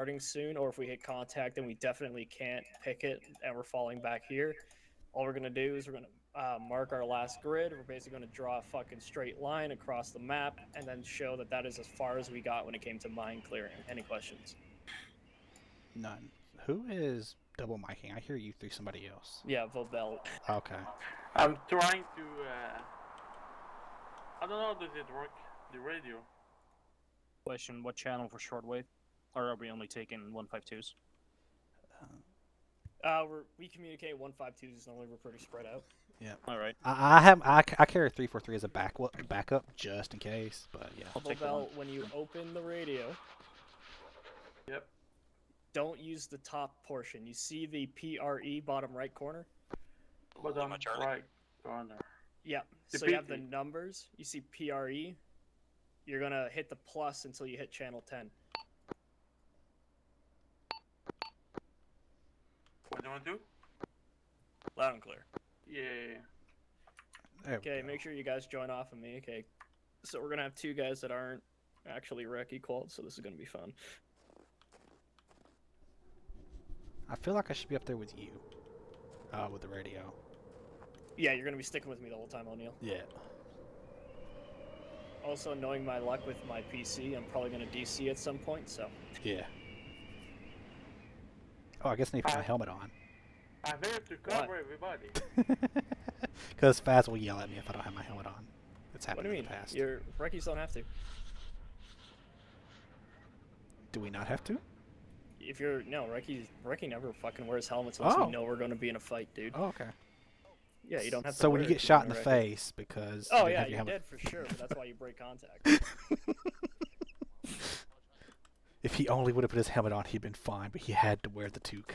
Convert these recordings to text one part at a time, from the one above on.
starting soon, or if we hit contact and we definitely can't pick it and we're falling back here, all we're gonna do is we're gonna mark our last grid. We're basically gonna draw a fucking straight line across the map and then show that that is as far as we got when it came to mine clearing. Any questions? None. Who is double miking? I hear you through somebody else. Yeah, Vobel. Okay. I'm trying to. I don't know. Does it work? The radio. Question: what channel for shortwave? Or are we only taking 152s? We communicate 152s normally. We're pretty spread out. Yeah. All right. I carry 343 as a backup just in case, but yeah. I'll take the one. Vobel, when you open the radio, Yep. don't use the top portion. You see the PRE bottom right corner? Bottom right corner. Yeah. The So you have the PT. numbers. You see PRE. You're gonna hit the plus until you hit channel 10. What do you want to do? Loud and clear. Yeah. There we Okay, go. make sure you guys join off of me. Okay. So we're gonna have two guys that aren't actually Recce qualified, so this is gonna be fun. I feel like I should be up there with you. With the radio. Yeah, you're gonna be sticking with me the whole time, O'Neill. Yeah. Also, knowing my luck with my PC, I'm probably gonna DC at some point, so. Yeah. Oh, I guess I need to put my helmet on. I'm here to cover everybody. Because Faz will yell at me if I don't have my helmet on. It's What happened do you in mean? the past. Your Recce's don't have to. Do we not have to? If you're no Recce never fucking wears helmets unless Oh. we know we're gonna be in a fight, dude. Oh, okay. Yeah, you don't have to. So when wear you it get if shot you're in the Recce. face because Oh you yeah, have your you're helmet. dead for sure. But that's why you break contact. If he only would have put his helmet on, he'd been fine, but he had to wear the toque.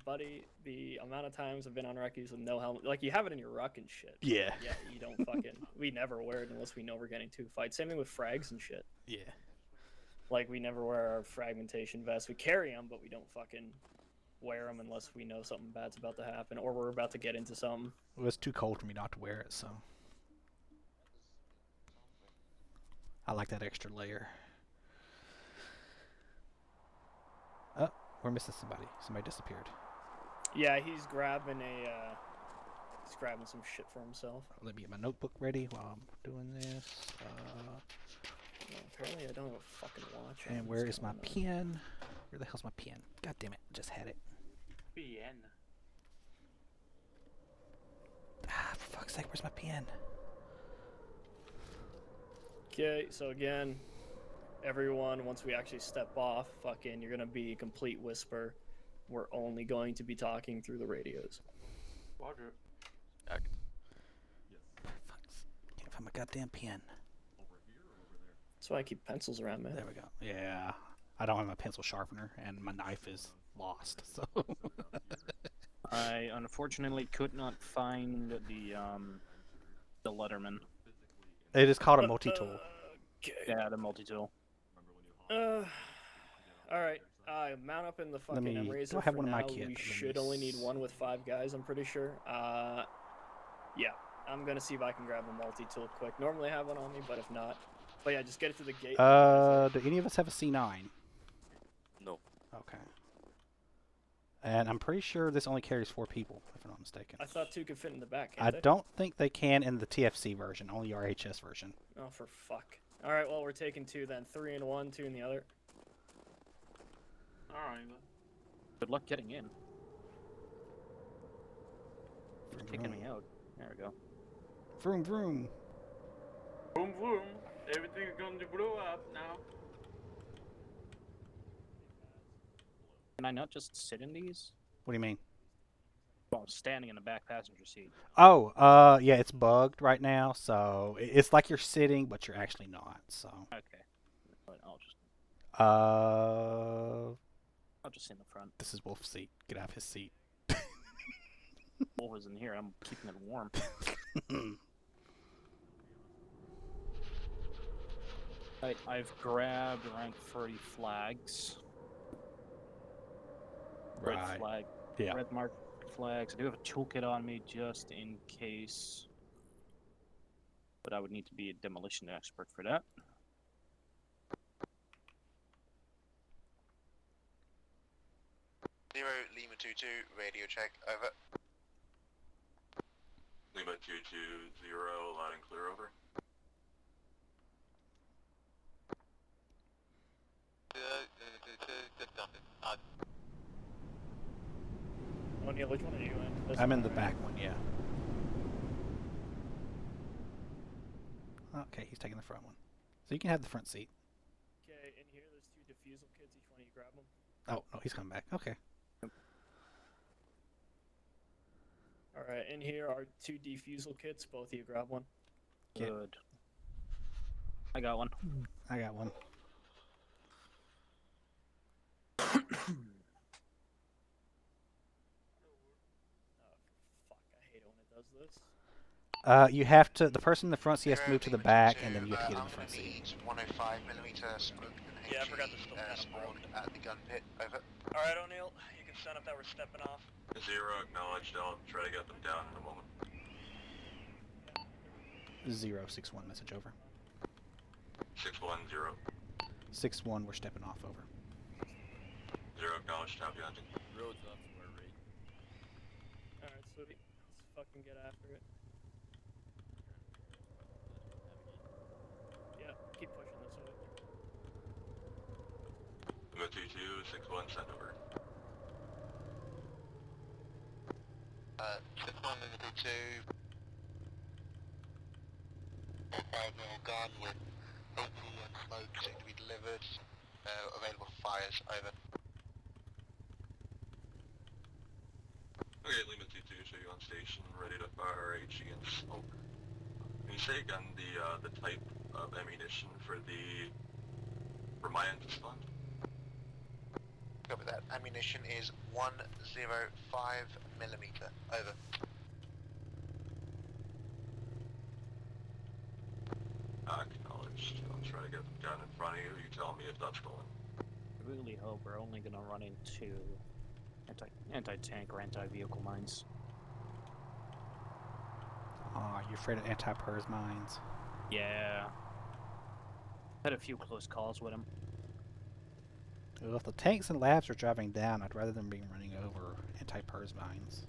Buddy, the amount of times I've been on Recce's with no helmet, like you have it in your ruck and shit. Yeah. Yeah, you don't fucking. We never wear it unless we know we're getting to a fight. Same thing with frags and shit. Yeah. Like we never wear our fragmentation vests. We carry them, but we don't fucking wear them unless we know something bad's about to happen or we're about to get into something. It was too cold for me not to wear it, so. I like that extra layer. Oh, we're missing somebody. Somebody disappeared. Yeah, he's grabbing some shit for himself. Let me get my notebook ready while I'm doing this. Well, apparently I don't have a fucking watch. And where is my pen? Where the hell's my pen? God damn it, just had it. PN. Ah, for fuck's sake, where's my pen? Okay, so again, everyone, once we actually step off, fucking, you're gonna be a complete whisper. We're only going to be talking through the radios. Roger. Fucks. Can't find my goddamn pen. That's why I keep pencils around, man. There we go. Yeah. I don't have my pencil sharpener, and my knife is lost, so. I unfortunately could not find the Letterman. It is called a multi-tool. Okay. Yeah, the multi-tool. Alright. Mount up in the fucking me- M-Razor do I have for one in my now. kit? We Let me should only need one with 5 guys, I'm pretty sure. Yeah. I'm gonna see if I can grab a multi-tool quick. Normally I have one on me, but if not. But yeah, just get it to the gate. Do any of us have a C9? No. Okay. And I'm pretty sure this only carries 4 people, if I'm not mistaken. I thought 2 could fit in the back, I can't they? don't think they can in the TFC version, only RHS version. Oh, for fuck. Alright, well, we're taking 2 then. 3 in one, 2 in the other. Alright. Good luck getting in. You're Vroom, kicking vroom. me out. There we go. Vroom, vroom. Boom, boom. Everything's going to blow up now. Can I not just sit in these? What do you mean? Well, I'm standing in the back passenger seat. Oh, yeah, it's bugged right now, so it's like you're sitting, but you're actually not, so. Okay. But I'll just sit in the front. This is Wolf's seat. Get out of his seat. Wolf is in here. I'm keeping it warm. I've grabbed around 30 flags. Red Right. flag. Yeah. Red mark flags. I do have a toolkit on me just in case. But I would need to be a demolition expert for that. 0 Lima 22, radio check, over. Lima 220, loud and clear, over. O'Neill, which one are you in? This I'm one, in the right? back one, yeah. Okay, he's taking the front one. So you can have the front seat. Okay, in here there's 2 defusal kits. Each one of you grab them. Oh, no, he's coming back. Okay. All right, in here are 2 defusal kits. Both of you grab one. Yeah. Good. I got one. I got one. Fuck, I hate it when it does this. You have to, the person in the front seat has to 0 move to the Lima back, 22, and then you have to get in I'm the front gonna seat. need 105mm smoke and Yeah, I forgot to still kind of spawned at the gun pit, over. All right, O'Neill, you can send up that we're stepping off. 0, acknowledged. I'll try to get them down in a moment. 061 message over. 610. 61, we're stepping off over. 0, acknowledged. Happy hunting. Roads up square right. All right, sweetie. Let's fucking get after it. Yeah, keep pushing this way. Lima 22, 61, send over. 61 Lima 22. 5mm gun with 80 and smoke soon to be delivered. Available for fires, over. Okay, Lima 22, show you on station, ready to fire HE and smoke. Can you say again the type of ammunition for my end to spawn? Copy that. Ammunition is 105mm, over. Acknowledged. I'll try to get them down in front of you. You tell me if that's going. I really hope we're only gonna run into anti-tank or anti-vehicle mines. Aw, you're afraid of anti-pers mines. Yeah. Had a few close calls with him. Well, if the tanks and labs are driving down, I'd rather them be running over anti-pers mines.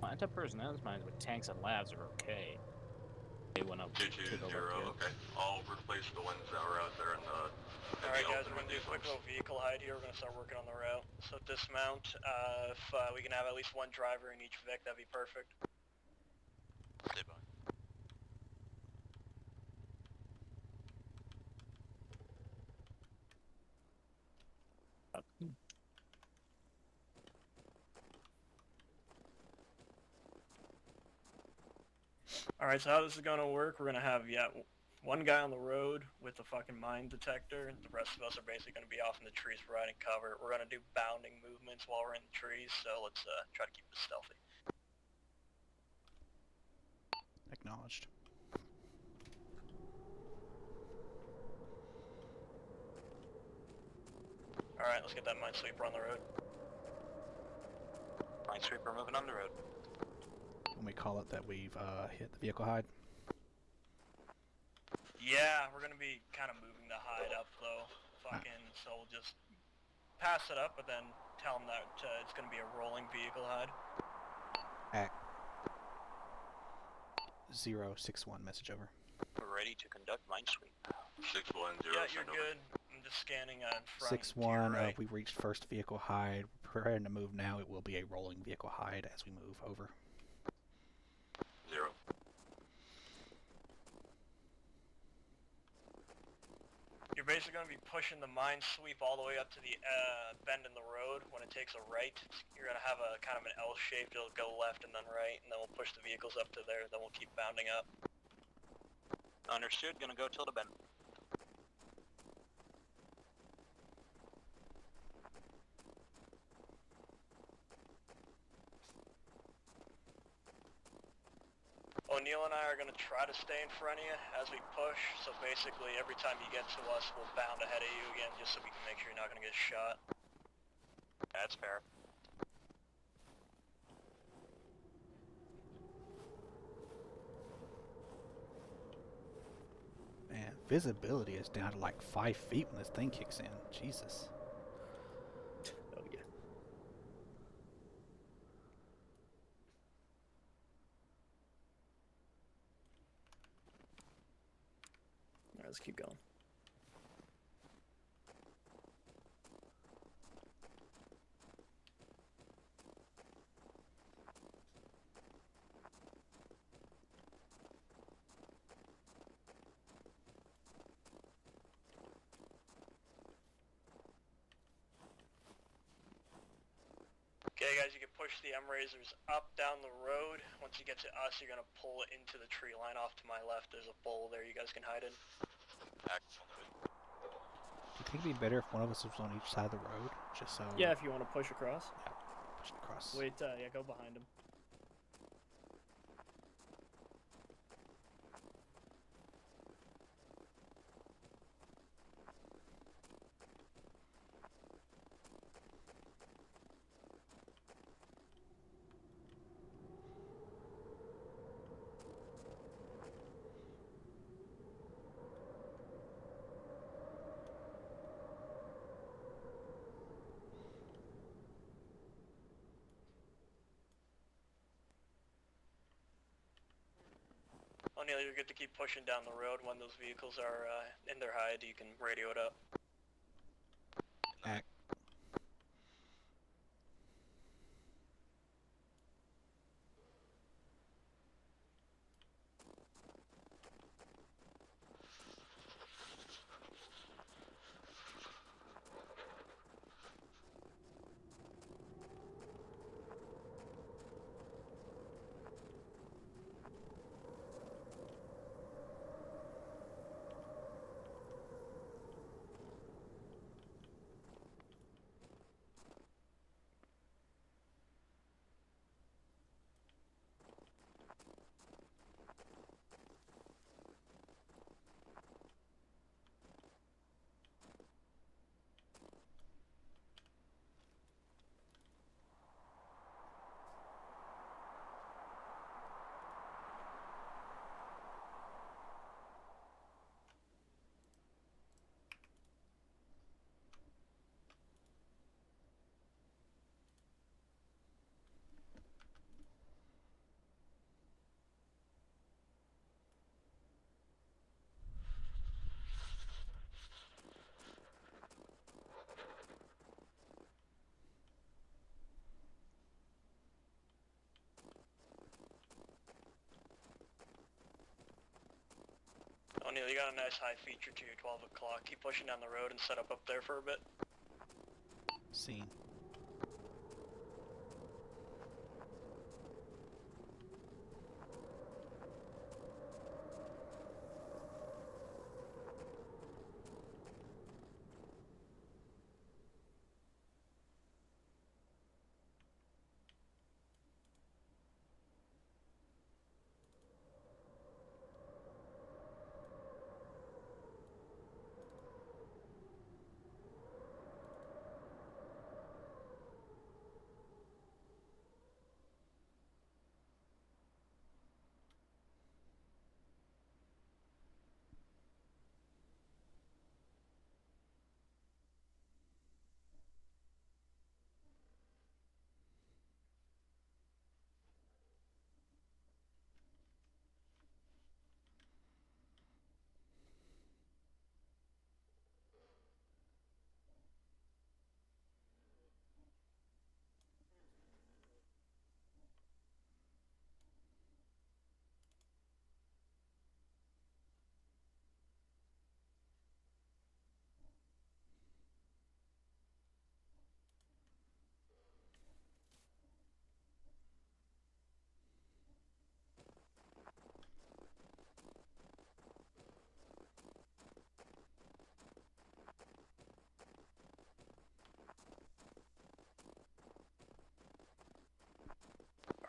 Well, anti-pers and mines with tanks and labs are okay. They went up to the 220, left. okay. I'll replace the ones that were out there in the Alright guys, open we're with gonna do these a quick folks. little vehicle hide here. We're gonna start working on the route. So dismount. If we can have at least one driver in each Vic, that'd be perfect. Stay by. Alright, so how this is gonna work, we're gonna have, one guy on the road with the fucking mine detector. The rest of us are basically gonna be off in the trees providing cover. We're gonna do bounding movements while we're in the trees, so let's try to keep this stealthy. Acknowledged. Alright, let's get that minesweeper on the road. Minesweeper moving on the road. When we call it that we've hit the vehicle hide. Yeah, we're gonna be kind of moving the hide up though. So we'll just pass it up, but then tell them that it's gonna be a rolling vehicle hide. At 061 message over. We're ready to conduct minesweep. 610, Yeah, you're send over. good. I'm just scanning in front. to your 61, right. we reached first vehicle hide. Preparing to move now. It will be a rolling vehicle hide as we move over. 0. You're basically going to be pushing the mine sweep all the way up to the bend in the road. When it takes a right, you're going to have a kind of an L shape. It'll go left and then right, and then we'll push the vehicles up to there. Then we'll keep bounding up. Understood. Gonna go till the bend. O'Neill and I are going to try to stay in front of you as we push. So basically, every time you get to us, we'll bound ahead of you again, just so we can make sure you're not going to get shot. That's fair. Man, visibility is down to like 5 feet when this thing kicks in. Jesus. Oh yeah. let's keep going. Okay, guys, you can push the M-Razors up down the road. Once you get to us, you're going to pull it into the tree line off to my left. There's a bowl there you guys can hide in. Act on the way. Do you think it'd be better if one of us was on each side of the road? Just so... Yeah, if you want to push across. Push it across. Wait, yeah, go behind him. O'Neill, you're good to keep pushing down the road. When those vehicles are in their hide, you can radio it up. Act. O'Neill, you got a nice high feature to your 12 o'clock. Keep pushing down the road and set up there for a bit. Scene.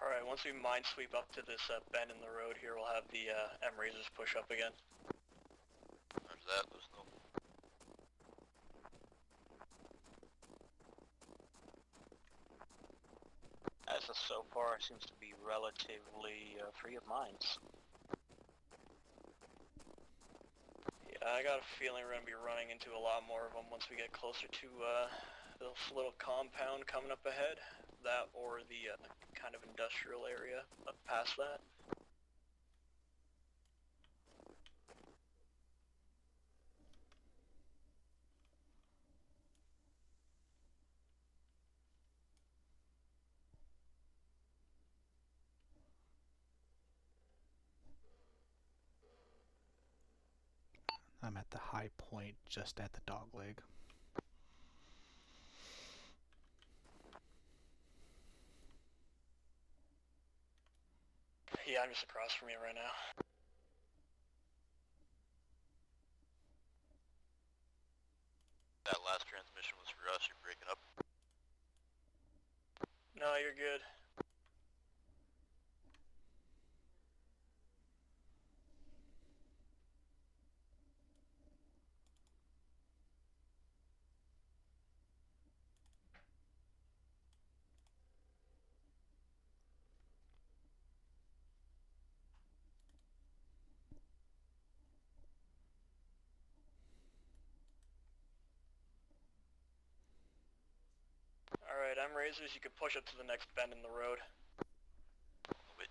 Alright, once we minesweep up to this bend in the road here, we'll have the M-Razors push up again. There's that, there's no... As of so far, it seems to be relatively free of mines. Yeah, I got a feeling we're going to be running into a lot more of them once we get closer to this little compound coming up ahead. That or the kind of industrial area up past that. I'm at the high point, just at the dogleg. Yeah, I'm just across from you right now. That last transmission was for us. You're breaking up. No, you're good. Alright, I'm Razors. You can push up to the next bend in the road. Wait.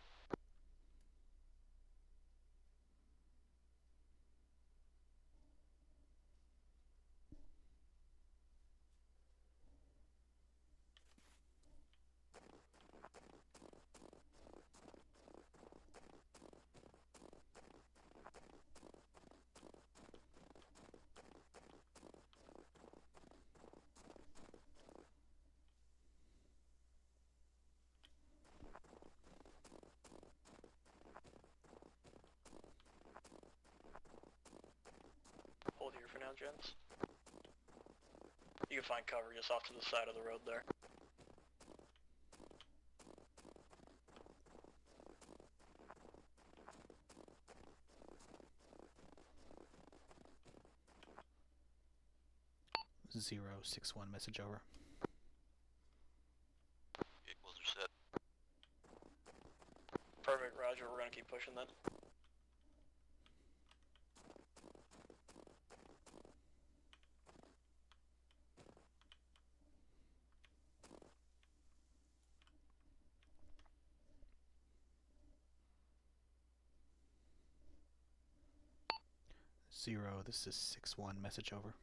Hold here for now, gents. You can find cover just off to the side of the road there. Zero 6-1 message over. Vehicles are set. Perfect, Roger. We're gonna keep pushing then. Zero, this is 6-1 message over.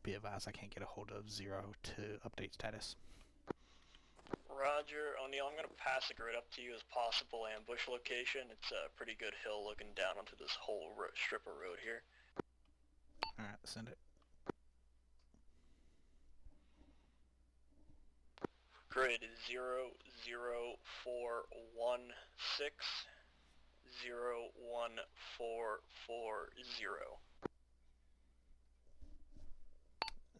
Be advised, I can't get a hold of Zero to update status. Roger. O'Neill, I'm gonna pass the grid up to you as possible ambush location. It's a pretty good hill looking down onto this whole strip of road here. Alright, send it. Grid 00416 01440.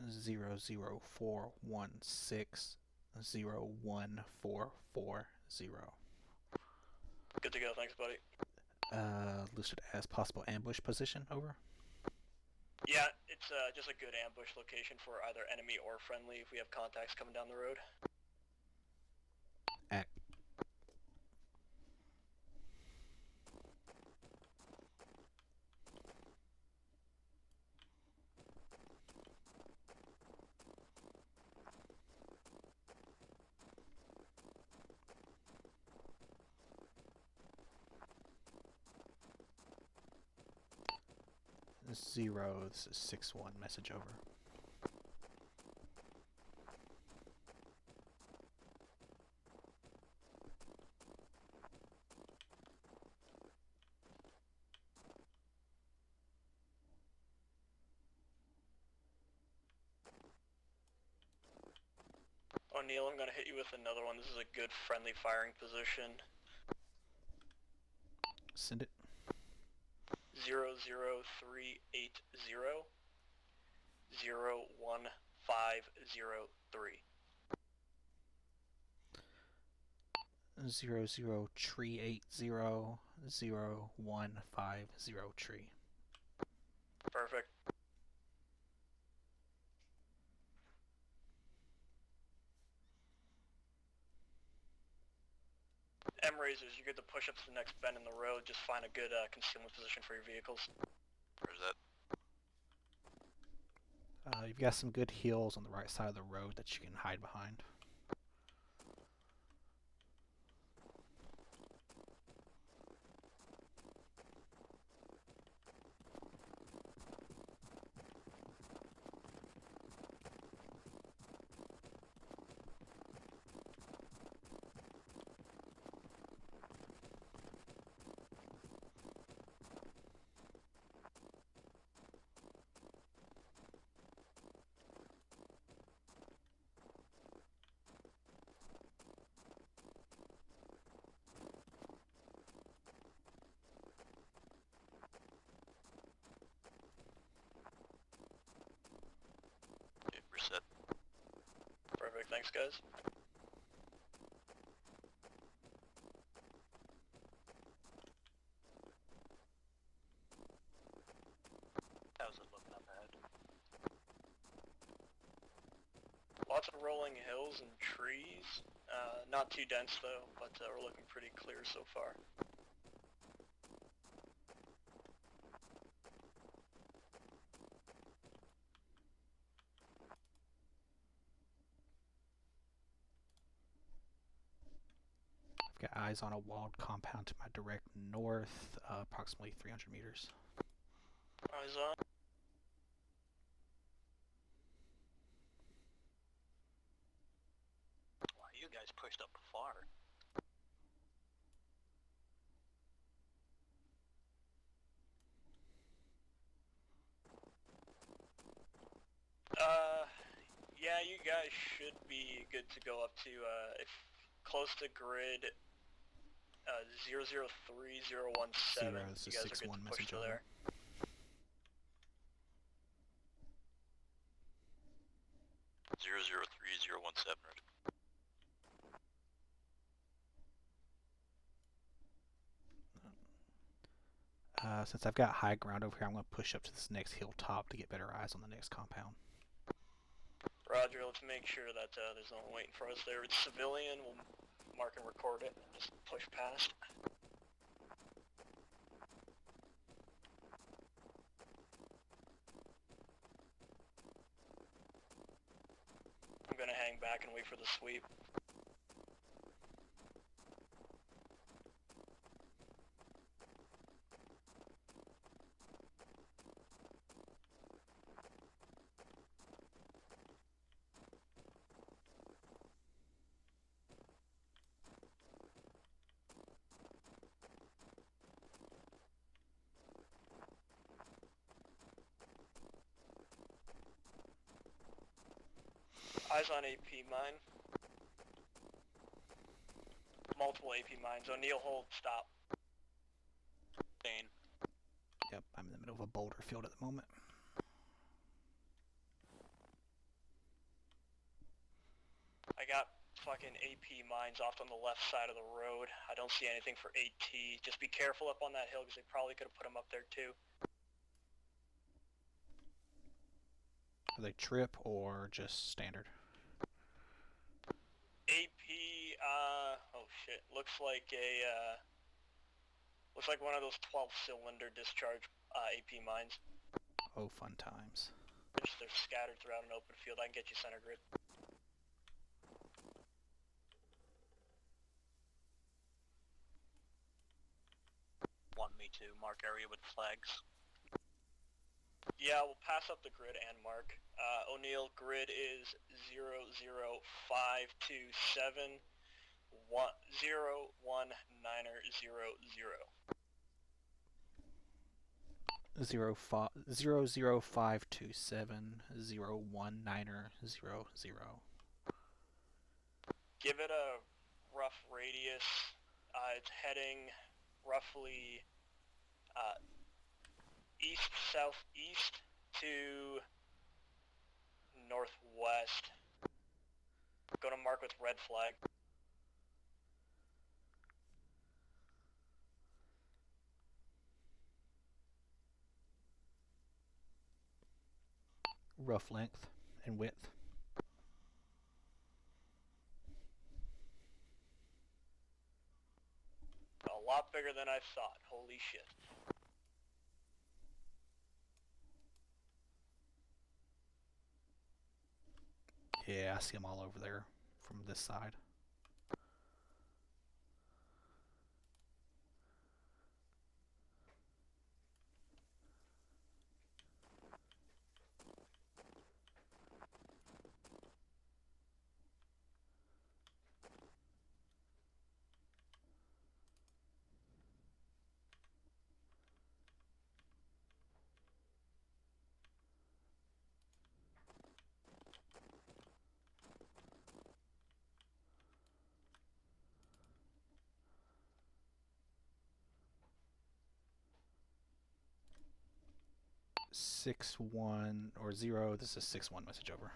00416 01440. Good to go, thanks buddy. Listed as possible ambush position, over. Yeah, it's just a good ambush location for either enemy or friendly if we have contacts coming down the road. Act. Zero, this is 6-1 message over. O'Neill, I'm gonna hit you with another one. This is a good friendly firing position. Send it. 00380 01503. 00380 01503. Perfect. M-Razors, you're good to push up to the next bend in the road. Just find a good concealment position for your vehicles. Where's that? You've got some good hills on the right side of the road that you can hide behind. We're set. Perfect, thanks guys. How's it looking up ahead? Lots of rolling hills and trees. Not too dense though, but we're looking pretty clear so far. I've got eyes on a walled compound to my direct north, approximately 300 meters. Eyes on. Wow, you guys pushed up far. Yeah, you guys should be good to go up to, if close to grid 003017. Zero, this You is guys are good 6-1 to push message to over. there. Zero 03017. Since I've got high ground over here, I'm going to push up to this next hilltop to get better eyes on the next compound. Roger, let's make sure that there's no one waiting for us there. It's civilian, we'll mark and record it and just push past. I'm gonna hang back and wait for the sweep. Eyes on AP mine. Multiple AP mines. O'Neill, hold, stop. Dane. Yep, I'm in the middle of a boulder field at the moment. I got fucking AP mines off on the left side of the road. I don't see anything for AT. Just be careful up on that hill because they probably could have put them up there too. Are they trip or just standard? AP, oh shit, looks like one of those 12-cylinder discharge AP mines. Oh, fun times. They're scattered throughout an open field. I can get you center grid. Want me to mark area with flags? Yeah, we'll pass up the grid and mark. O'Neill, grid is 00527 01900. 00527 01900. Give it a rough radius. It's heading roughly east-southeast to northwest. Gonna mark with red flag. Rough length and width. A lot bigger than I thought. Holy shit. Yeah, I see them all over there from this side. Six one or 0. This is 6-1 message over.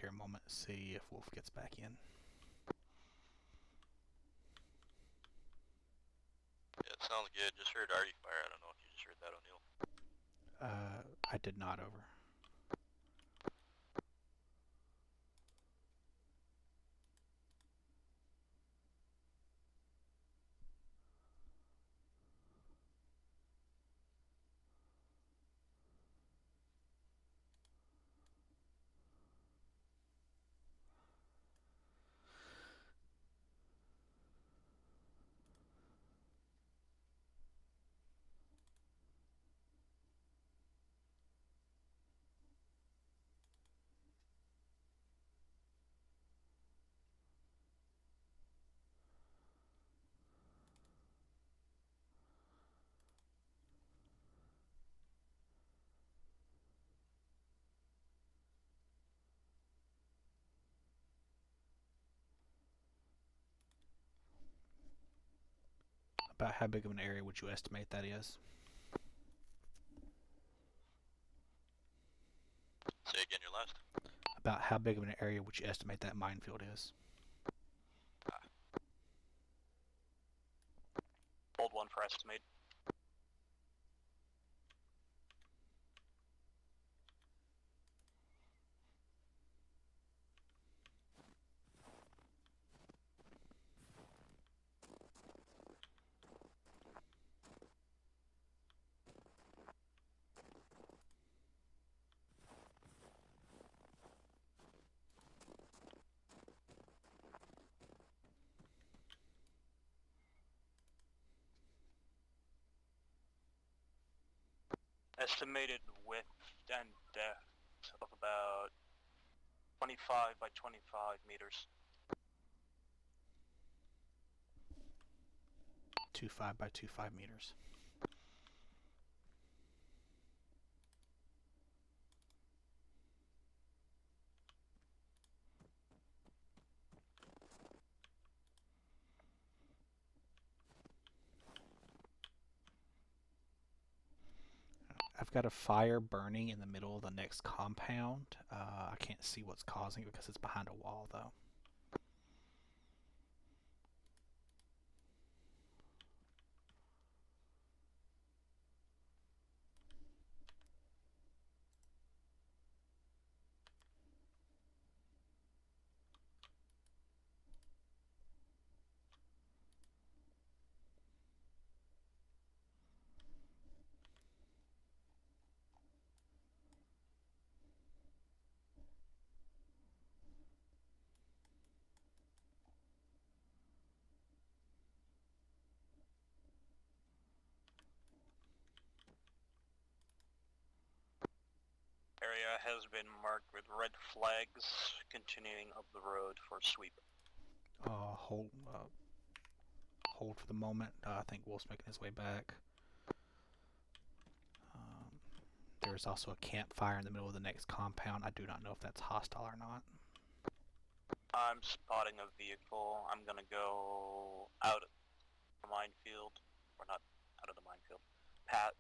here a moment to see if Wolf gets back in. Yeah, it sounds good. Just heard arty fire. I don't know if you just heard that, O'Neill. I did not, over. About how big of an area would you estimate that is? Say again your last. About how big of an area would you estimate that minefield is? Hold one for estimate. Estimated width and depth of about 25 by 25 meters. 25 by 25 meters. I've got a fire burning in the middle of the next compound. I can't see what's causing it because it's behind a wall, though. Area has been marked with red flags, continuing up the road for sweep. Hold for the moment. I think Wolf's making his way back. There's also a campfire in the middle of the next compound. I do not know if that's hostile or not. I'm spotting a vehicle. I'm gonna go out of the minefield, or not out of the minefield.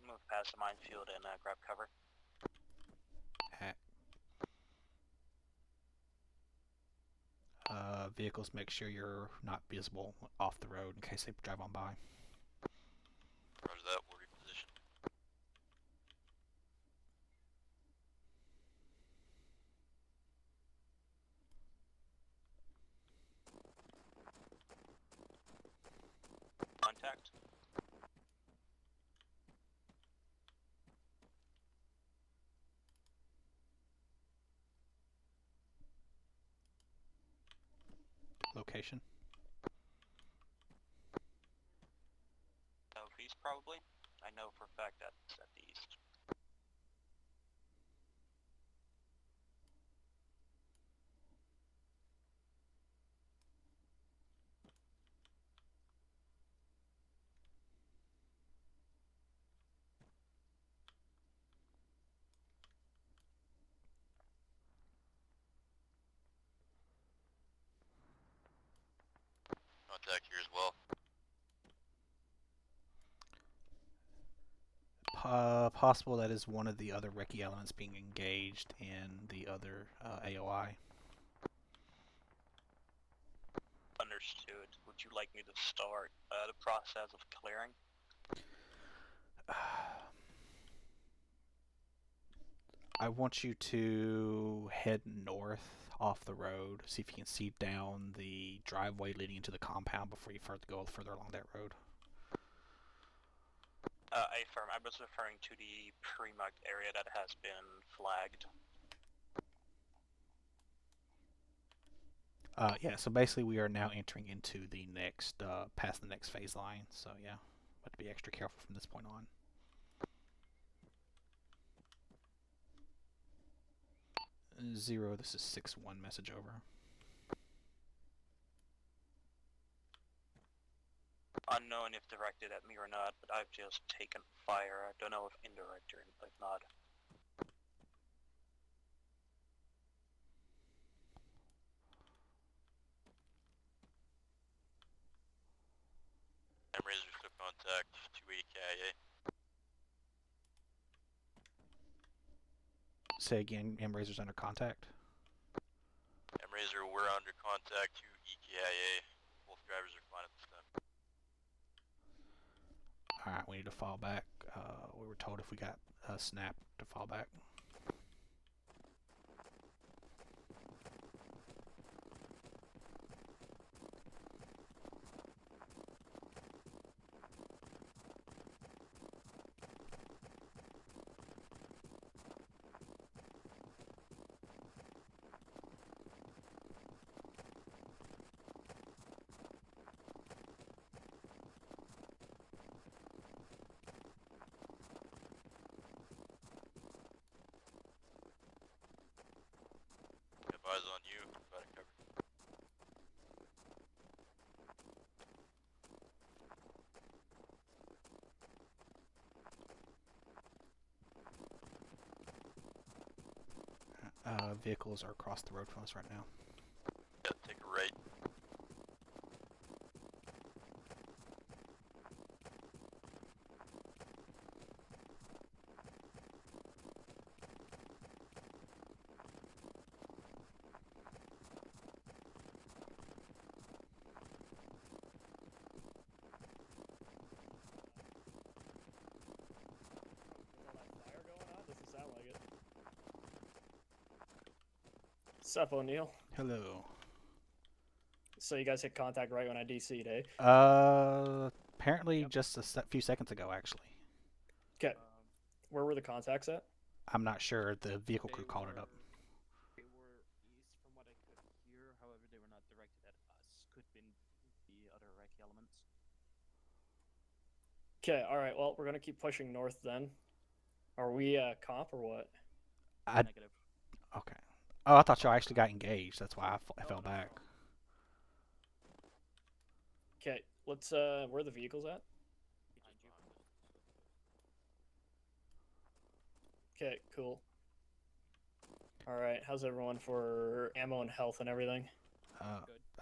Move past the minefield and grab cover. Vehicles, make sure you're not visible off the road in case they drive on by. Roger that. We'll reposition. Contact. Location. Southeast, probably. I know for a fact that's at the east. Contact here as well. Possible that is one of the other Recce elements being engaged in the other AOI. understood. Would you like me to start the process of clearing? I want you to head north off the road, see if you can see down the driveway leading into the compound before you go further along that road. I affirm. I was referring to the pre-marked area that has been flagged. Yeah, so basically we are now entering into the next, past the next phase line, so yeah, have to be extra careful from this point on. Zero, this is 6-1 message over. Unknown if directed at me or not, but I've just taken fire. I don't know if indirect or if not. M-Razors took contact, 280 KIA. Say again, M-Razor's under contact. M-Razor, we're under contact, 2 EKIA. Both drivers are fine at this time. Alright, we need to fall back. We were told if we got a snap to fall back. Eyes on you, about to cover. Vehicles are across the road from us right now. Yeah, take a right. Sup, O'Neill? Hello. So you guys hit contact right when I DC'd, eh? Apparently just a few seconds ago, actually. Okay. Where were the contacts at? I'm not sure. The vehicle crew called it up. They were east from what I could hear, however they were not directed at us. Could have been the other Recce elements. Okay, alright, well, we're gonna keep pushing north then. Are we comp or what? Negative. Okay. Oh, I thought y'all actually got engaged. That's why I fell back. Okay, let's, where are the vehicles at? Behind you. Okay, cool. Alright, how's everyone for ammo and health and everything? Good.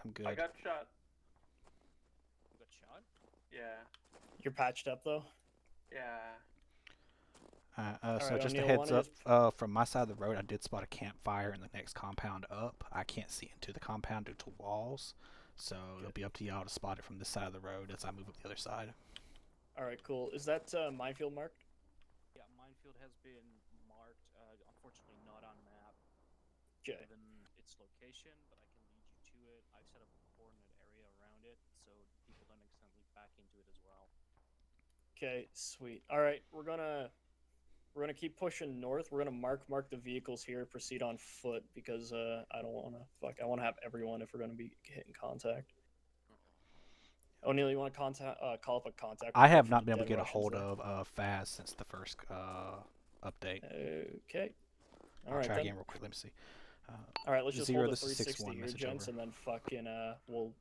I'm good. I got shot. You got shot? Yeah. You're patched up though? Yeah. So Alright, just a O'Neill, heads one up, is- from my side of the road, I did spot a campfire in the next compound up. I can't see into the compound due to walls, so it'll be up to y'all to spot it from this side of the road as I move up the other side. Alright, cool. Is that minefield marked? Yeah, minefield has been marked, unfortunately not on map. Okay. Given its location, but I can lead you to it. I've set up a coordinate area around it, so people don't accidentally back into it as well. Okay, sweet. Alright, we're gonna keep pushing north. We're gonna mark the vehicles here, proceed on foot because I don't wanna I wanna have everyone if we're gonna be hitting contact. O'Neill, you wanna call up a contact? I have report for not the been able to dead get a Russians hold there? of Faz since the first update. Okay. I'll Alright try then. again real quick. Let me see. Alright, let's just Zero, hold the this is 360 6-1 here, message gents, over. and then fucking we'll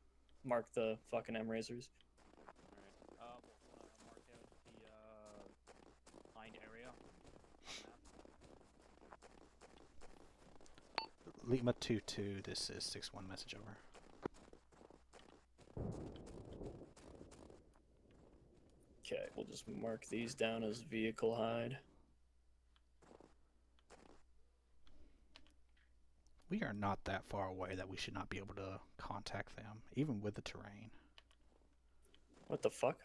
mark the fucking M-Razors. Alright. Mark out the blind area on map. Lima 2-2, this is 6-1 message over. Okay, we'll just mark these down as vehicle hide. We are not that far away that we should not be able to contact them, even with the terrain. What the fuck?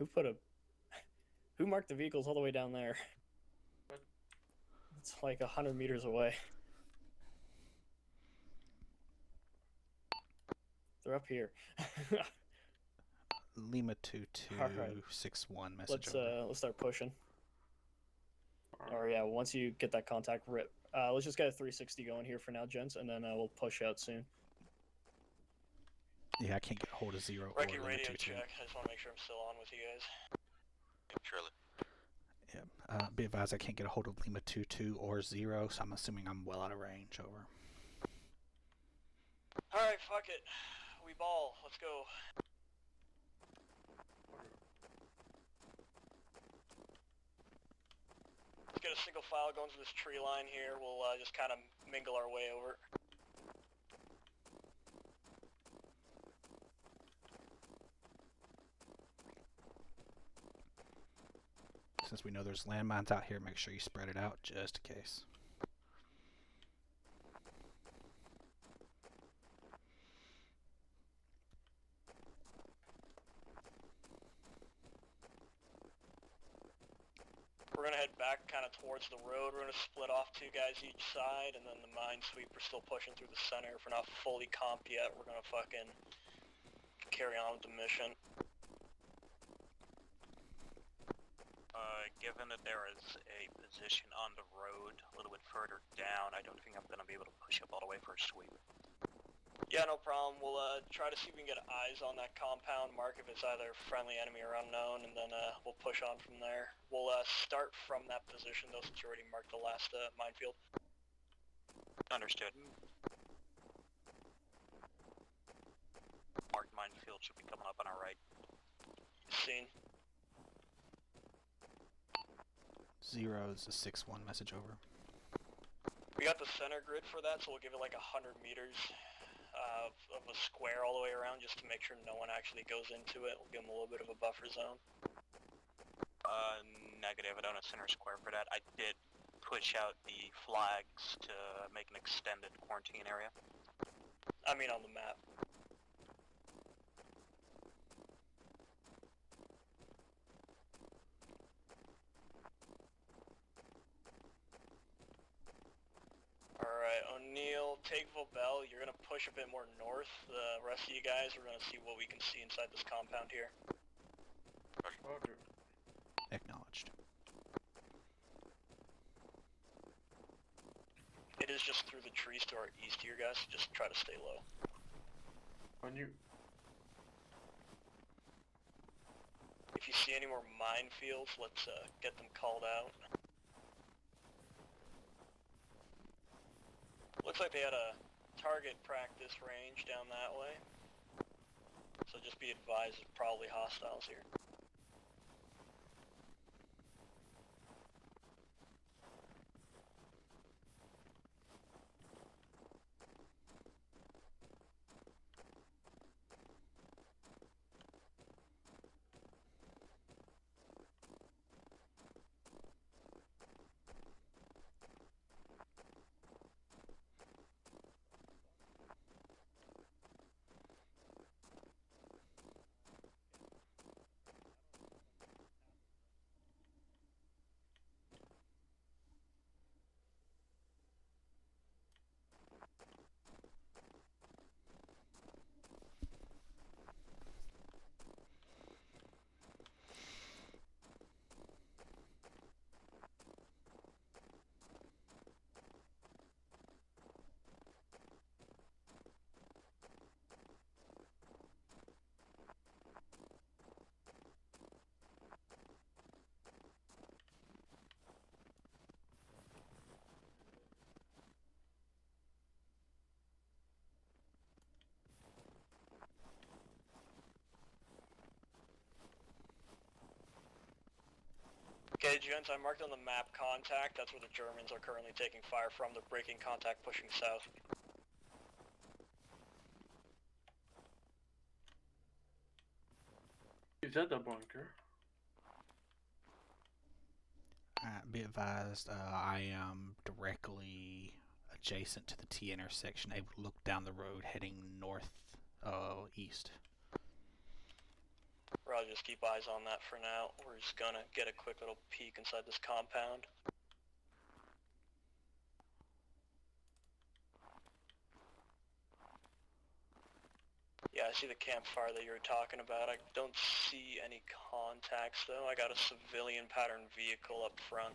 Who marked the vehicles all the way down there? What? It's like 100 meters away. They're up here. Lima 2261 message over. Let's start pushing. Alright. Or yeah, once you get that contact rip, let's just get a 360 going here for now, gents, and then we'll push out soon. Yeah, I can't get a hold of 0 Recce or Lima radio 22. check. I just want to make sure I'm still on with you guys. Charlie. Yeah, be advised I can't get a hold of Lima 22 or 0, so I'm assuming I'm well out of range. Over. Alright, fuck it. We ball. Let's go. Let's get a single file going to this tree line here. We'll just kind of mingle our way over. Since we know there's landmines out here, make sure you spread it out just in case. We're gonna head back kind of towards the road. We're gonna split off 2 guys each side, and then the minesweeper's still pushing through the center. If we're not fully comped yet, we're gonna fucking carry on with the mission. Given that there is a position on the road a little bit further down, I don't think I'm gonna be able to push up all the way for a sweep. Yeah, no problem. We'll try to see if we can get eyes on that compound, mark if it's either friendly, enemy, or unknown, and then we'll push on from there. We'll start from that position, though, since you already marked the last minefield. Understood. Marked minefield should be coming up on our right. Seen. 0 is a 6-1 message over. We got the center grid for that, so we'll give it like 100 meters of a square all the way around, just to make sure no one actually goes into it. We'll give them a little bit of a buffer zone. Negative. I don't have center square for that. I did push out the flags to make an extended quarantine area. I mean on the map. Alright, O'Neill, take Vobel. You're gonna push a bit more north. The rest of you guys, we're gonna see what we can see inside this compound here. Okay. Acknowledged. It is just through the trees to our east here, guys. Just try to stay low. On you. If you see any more minefields, let's get them called out. Looks like they had a target practice range down that way. So just be advised, there's probably hostiles here. Okay, gents, I marked on the map contact. That's where the Germans are currently taking fire from. They're breaking contact, pushing south. Is that the bunker? Be advised, I am directly adjacent to the T intersection, able to look down the road heading north east. Roger, just keep eyes on that for now. We're just gonna get a quick little peek inside this compound. Yeah, I see the campfire that you were talking about. I don't see any contacts though. I got a civilian pattern vehicle up front.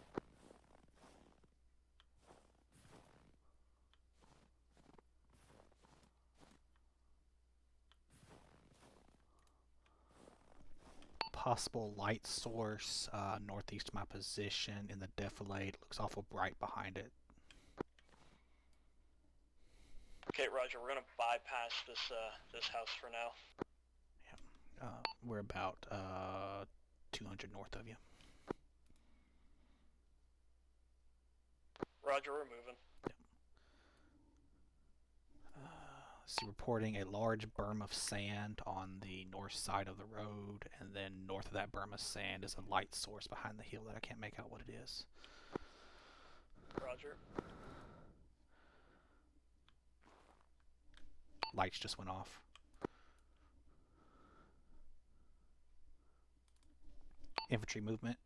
Possible light source northeast of my position in the defilade. Looks awful bright behind it. Okay, Roger. We're gonna bypass this house for now. Yeah, we're about 200 north of you. Roger, we're moving. See, reporting a large berm of sand on the north side of the road, and then north of that berm of sand is a light source behind the hill that I can't make out what it is. Roger. Lights just went off. Infantry movement.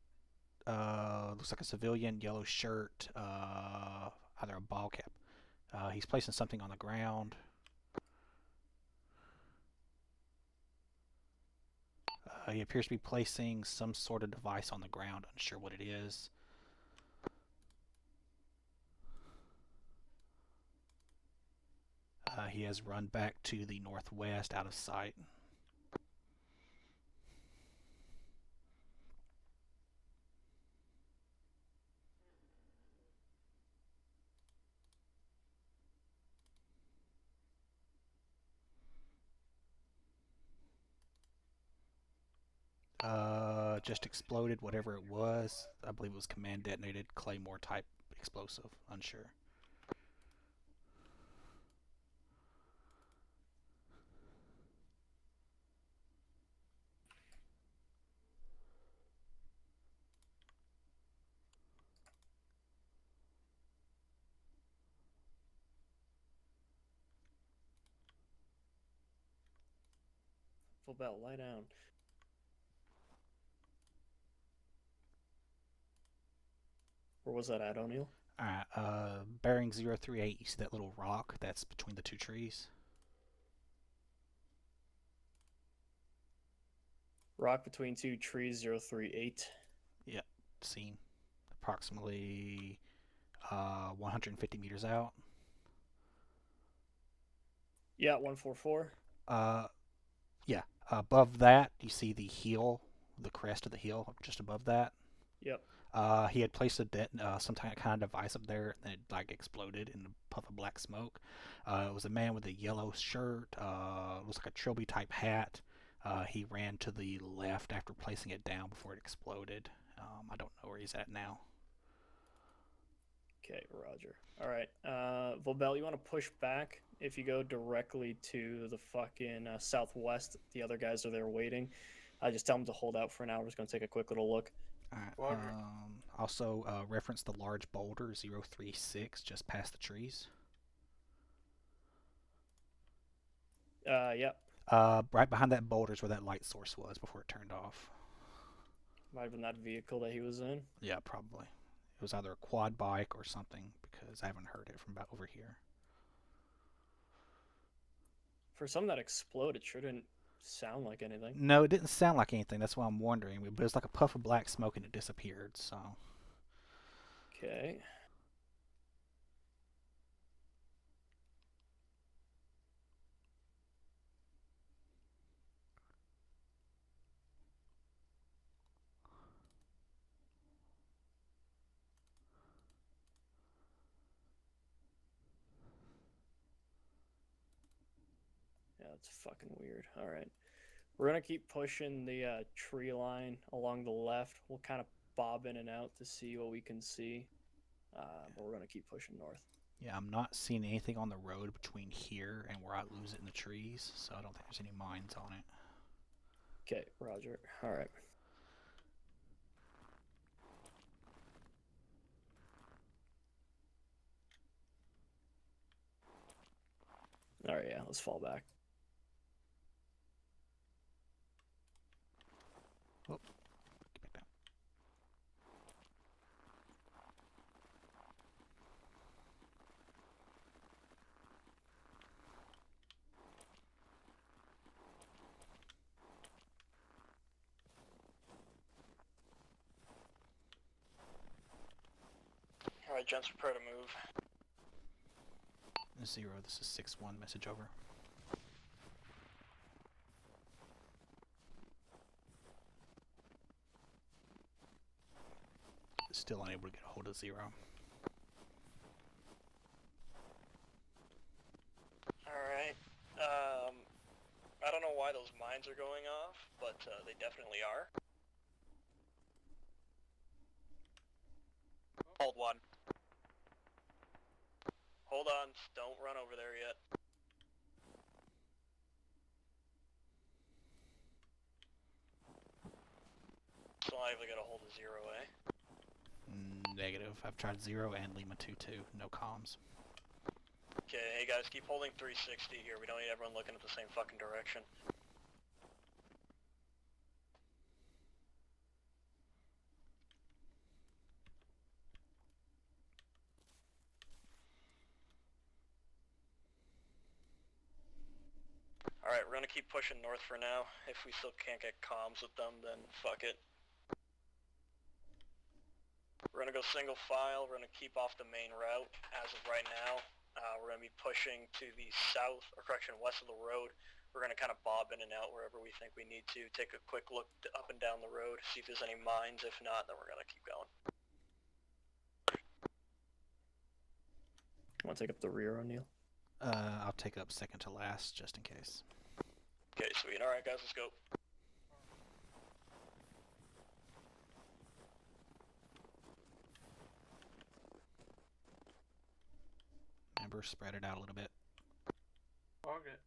Looks like a civilian, yellow shirt, either a ball cap. He's placing something on the ground. He appears to be placing some sort of device on the ground, unsure what it is. He has run back to the northwest out of sight. Just exploded, whatever it was. I believe it was command detonated Claymore type explosive, unsure. Full belt, lie down. Where was that at, O'Neill? Alright, bearing 038, you see that little rock that's between the two trees? Rock between two trees, 038. Yep, seen. Approximately 150 meters out. Yeah, 144. Yeah, above that, you see the hill, the crest of the hill, just above that. Yep. He had placed some kind of device up there, and it like exploded in a puff of black smoke. It was a man with a yellow shirt, looks like a trilby type hat. He ran to the left after placing it down before it exploded. I don't know where he's at now. Okay, Roger. All right, Vobel, you want to push back? If you go directly to the fucking southwest, the other guys are there waiting. I just tell them to hold out for an hour. We're just gonna take a quick little look. Alright, also, reference the large boulder 036 just past the trees. Yep. Right behind that boulder is where that light source was before it turned off. Might have been that vehicle that he was in. Yeah, probably. It was either a quad bike or something, because I haven't heard it from about over here. For something that exploded, sure didn't sound like anything. No, it didn't sound like anything. That's why I'm wondering. But it was like a puff of black smoke and it disappeared, so... Okay. Yeah, that's fucking weird. All right. We're going to keep pushing the tree line along the left. We'll kind of bob in and out to see what we can see. But we're going to keep pushing north. Yeah, I'm not seeing anything on the road between here and where I lose it in the trees, so I don't think there's any mines on it. Okay, Roger. All right. Alright, yeah, let's fall back. Oh, get back down. Alright, gents, prepare to move. 0, this is 6-1, message over. Still unable to get a hold of 0. Alright, I don't know why those mines are going off, but they definitely are. Hold one. Hold on, don't run over there yet. Still not able to get a hold of 0, eh? Negative. I've tried 0 and Lima 2-2. No comms. Okay, hey guys, keep holding 360 here. We don't need everyone looking at the same fucking direction. Alright, we're gonna keep pushing north for now. If we still can't get comms with them, then fuck it. We're gonna go single file, we're gonna keep off the main route as of right now. We're gonna be pushing to the south, or correction, west of the road. We're gonna kind of bob in and out wherever we think we need to. Take a quick look up and down the road, see if there's any mines. If not, then we're gonna keep going. Want to take up the rear, O'Neill? I'll take up second to last, just in case. Okay, sweet. Alright guys, let's go. Remember, spread it out a little bit. Okay.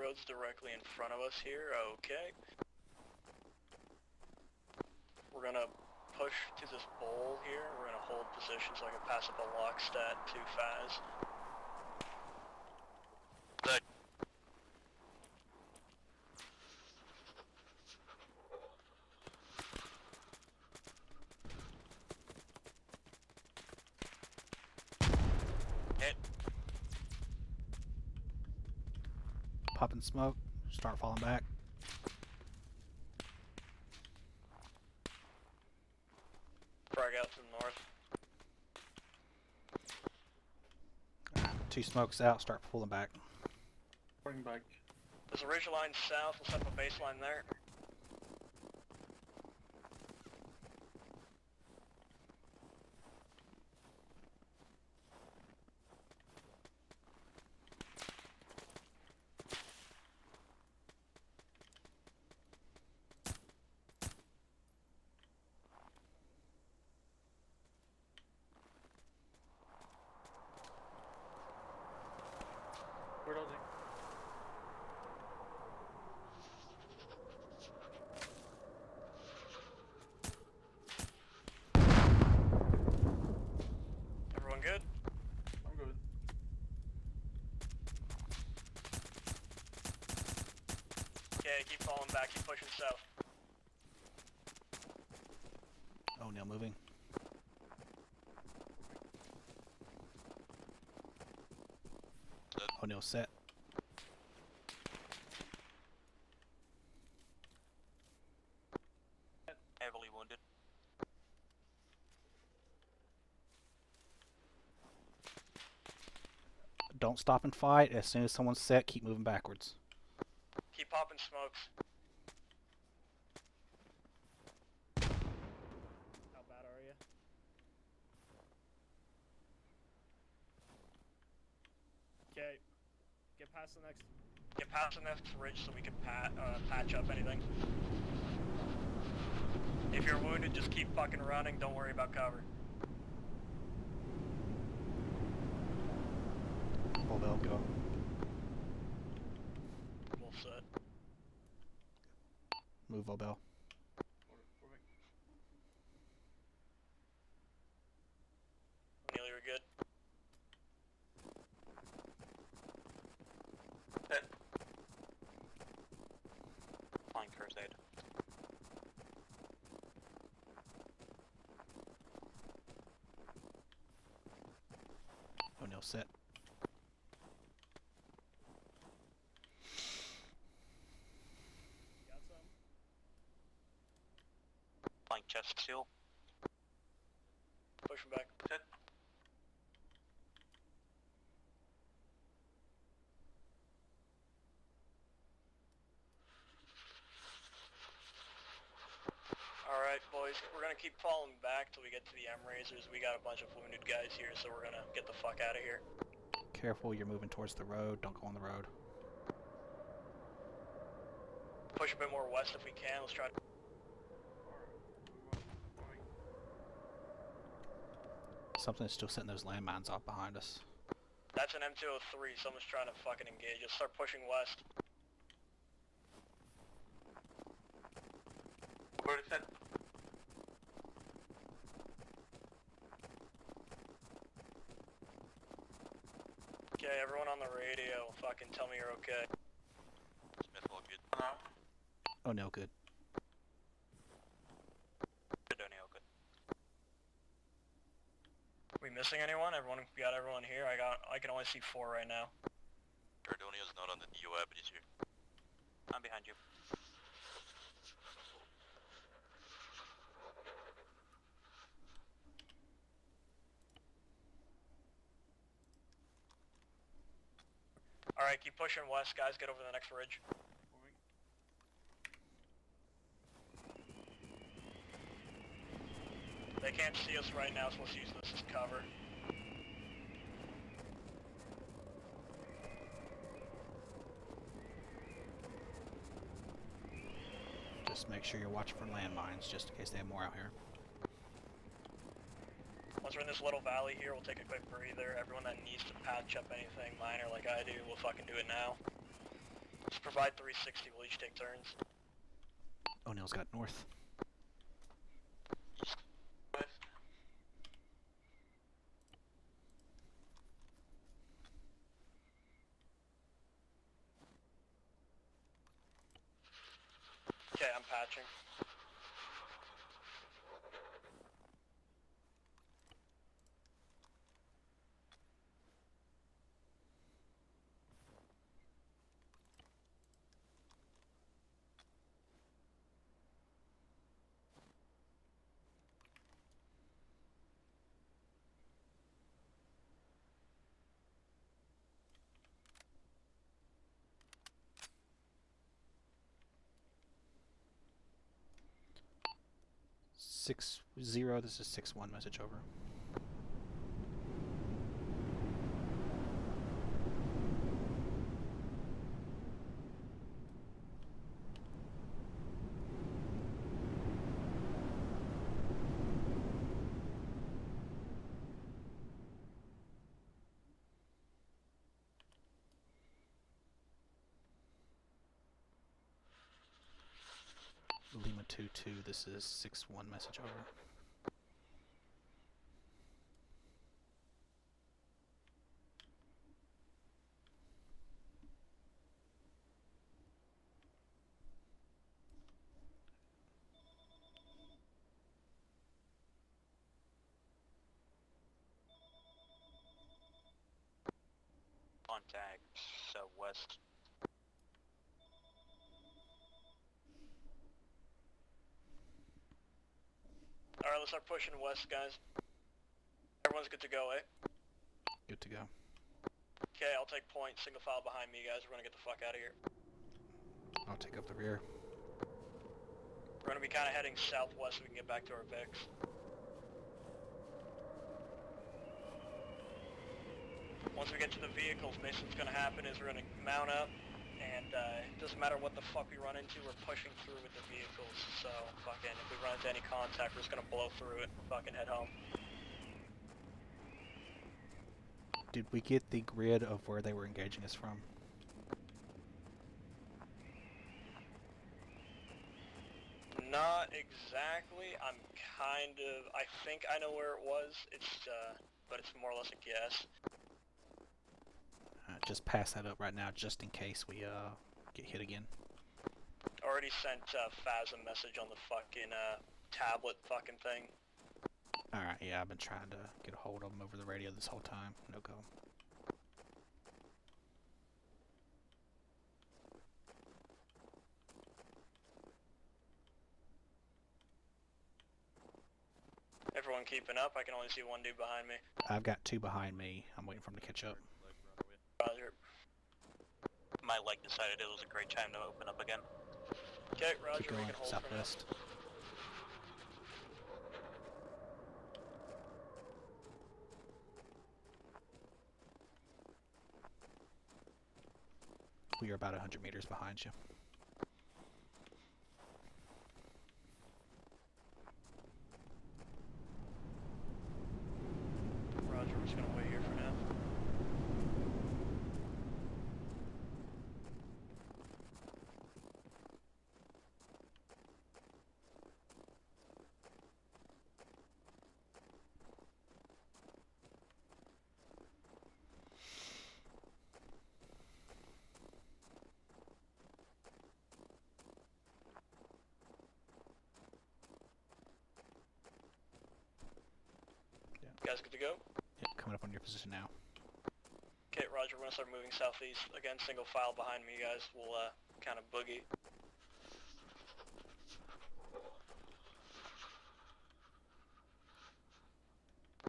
Road's directly in front of us here, okay. We're gonna push to this bowl here, we're gonna hold position so I can pass up a lockstat to Faz. Good. popping smoke. Start falling back. Frag out to the north. 2 smokes out. Start pulling back. Falling back. There's a ridge line south. We'll set up a baseline there. Reloading. Everyone good? I'm good. Okay, keep falling back. Keep pushing south. O'Neill moving. O'Neill set. Heavily wounded. Don't stop and fight. As soon as someone's set, keep moving backwards. Keep popping smokes. How bad are you? Okay. Get past the next. Get past the next ridge so we can patch up anything. If you're wounded, just keep fucking running. Don't worry about cover. Well, they'll go. Full set. Move, Obel. Neil, you're good. Flying first aid. O'Neill set. Got some? Flying chest seal. Pushing back. Hit. Alright, boys, we're gonna keep falling back till we get to the M-Razors. We got a bunch of wounded guys here, so we're gonna get the fuck out of here. Careful, you're moving towards the road. Don't go on the road. Push a bit more west if we can. Let's try to... Something's still setting those landmines off behind us. That's an M203. Someone's trying to fucking engage us. Start pushing west. Where is that? Okay, everyone on the radio, fucking tell me you're okay. Smith, all good. O'Neill good. Good, O'Neill, good. We missing anyone? Everyone, we got everyone here? I can only see 4 right now. Cardonia's not on the DOI, but he's here. I'm behind you. Alright, keep pushing west, guys. Get over the next ridge. They can't see us right now, so let's use this as cover. Just make sure you're watching for landmines, just in case they have more out here. Once we're in this little valley here, we'll take a quick breather. Everyone that needs to patch up anything minor like I do, we'll fucking do it now. Just provide 360, we'll each take turns. O'Neill's got north. Okay, I'm patching. 6-0. This is 6-1 message over. Lima 2-2. This is 6-1 message over. Contact southwest. Alright, let's start pushing west, guys. Everyone's good to go, eh? Good to go. Okay, I'll take point, single file behind me, guys. We're gonna get the fuck out of here. I'll take up the rear. We're gonna be kind of heading southwest so we can get back to our Vicks. Once we get to the vehicles, basically what's gonna happen is we're gonna mount up, and it doesn't matter what the fuck we run into, we're pushing through with the vehicles. So, fucking, if we run into any contact, we're just gonna blow through it and fucking head home. Did we get the grid of where they were engaging us from? Not exactly. I'm kind of... I think I know where it was. But it's more or less a guess. Just pass that up right now, just in case we get hit again. Already sent Faz a message on the fucking tablet fucking thing. Alright, yeah, I've been trying to get a hold of them over the radio this whole time. No go. Everyone keeping up? I can only see one dude behind me. I've got two behind me. I'm waiting for them to catch up. Roger. My leg decided it was a great time to open up again. Okay, Roger, Keep going, we can hold southwest. We are about 100 meters behind you. Roger, we're just gonna wait here for now. You guys good to go? Yep, coming up on your position now. Okay, Roger, we're gonna start moving southeast. Again, single file behind me, you guys. We'll, kind of boogie.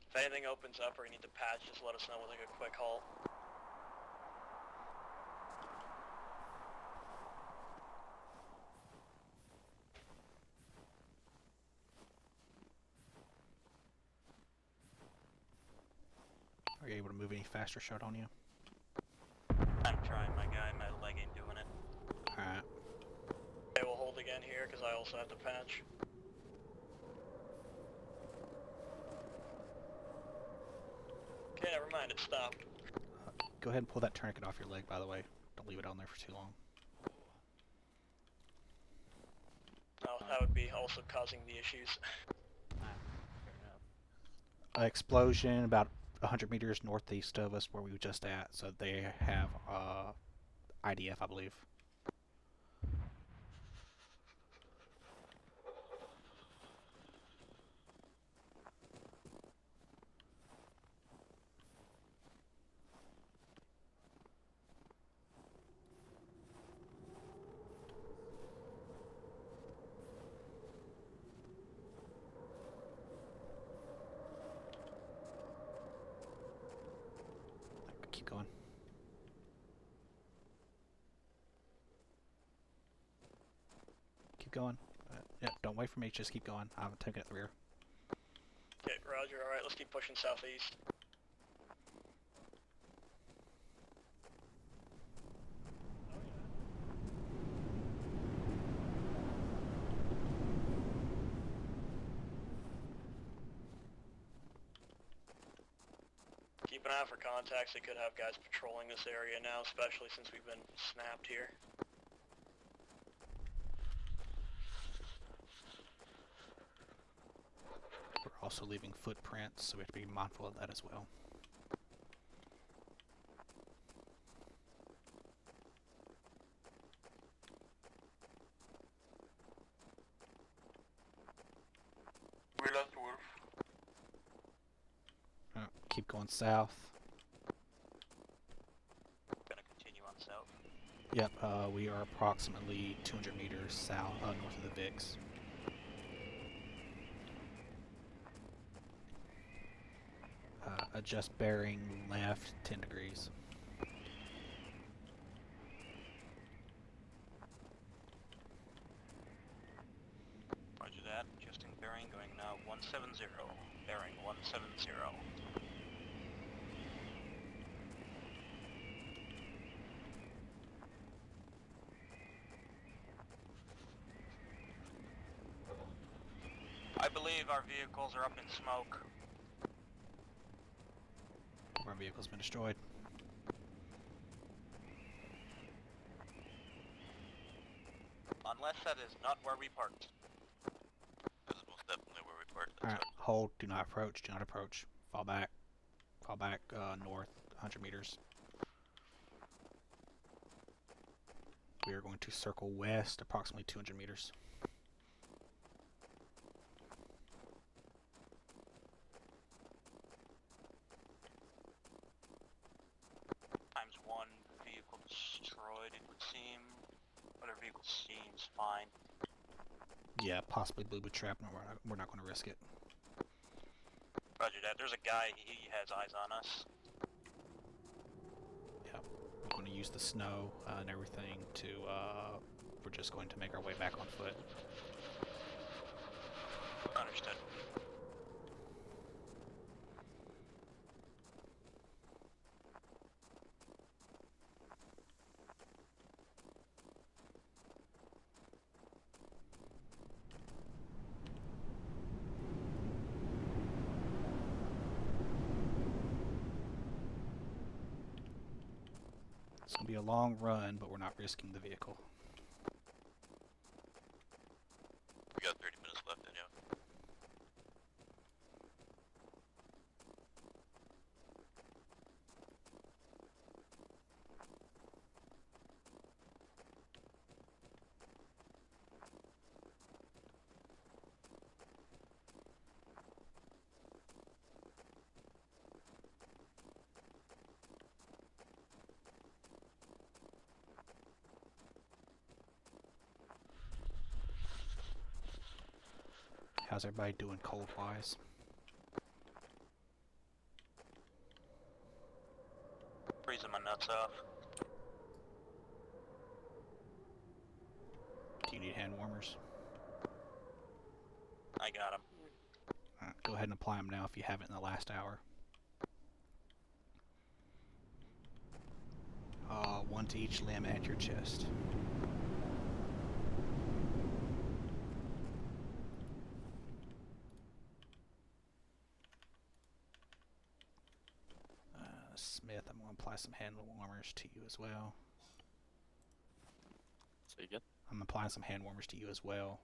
If anything opens up or you need to patch, just let us know. We'll take a quick halt. Are you able to move any faster, shot on you? I'm trying, my guy. My leg ain't doing it. Alright. Okay, we'll hold again here, because I also have to patch. Okay, never mind. It stopped. Go ahead and pull that tourniquet off your leg, by the way. Don't leave it on there for too long. Oh, that would be also causing the issues. Explosion about 100 meters northeast of us where we were just at, so they have IDF, I believe. Keep going. Keep going. Yep, don't wait for me, just keep going. I'm taking it at the rear. Okay, roger, alright, let's keep pushing southeast. Keep an eye out for contacts. They could have guys patrolling this area now, especially since we've been snapped here. We're also leaving footprints, so we have to be mindful of that as well. We lost Wolf. Keep going south. Gonna continue on south. Yep, we are approximately 200 meters south, north of the VIX. Adjust bearing left 10 degrees. Roger that. Adjusting bearing, going now 170. Bearing 170. I believe our vehicles are up in smoke. Our vehicle's been destroyed. Unless that is not where we parked. This is most definitely where we parked. Alright, hold, do not approach, do not approach. Fall back, north 100 meters. We are going to circle west approximately 200 meters. Times one vehicle destroyed, it would seem. Other vehicle seems fine. Yeah, possibly blue trap, and we're not going to risk it. Roger that. There's a guy, he has eyes on us. Yeah, we're going to use the snow and everything to, we're just going to make our way back on foot. Understood. It's going to be a long run, but we're not risking the vehicle. We got 30 minutes left in, yeah. How's everybody doing cold-wise? Freezing my nuts off. Do you need hand warmers? I got him. Go ahead and apply them now if you haven't in the last hour. One to each limb and your chest. Smith, I'm going to apply some hand warmers to you as well. Say again? I'm applying some hand warmers to you as well.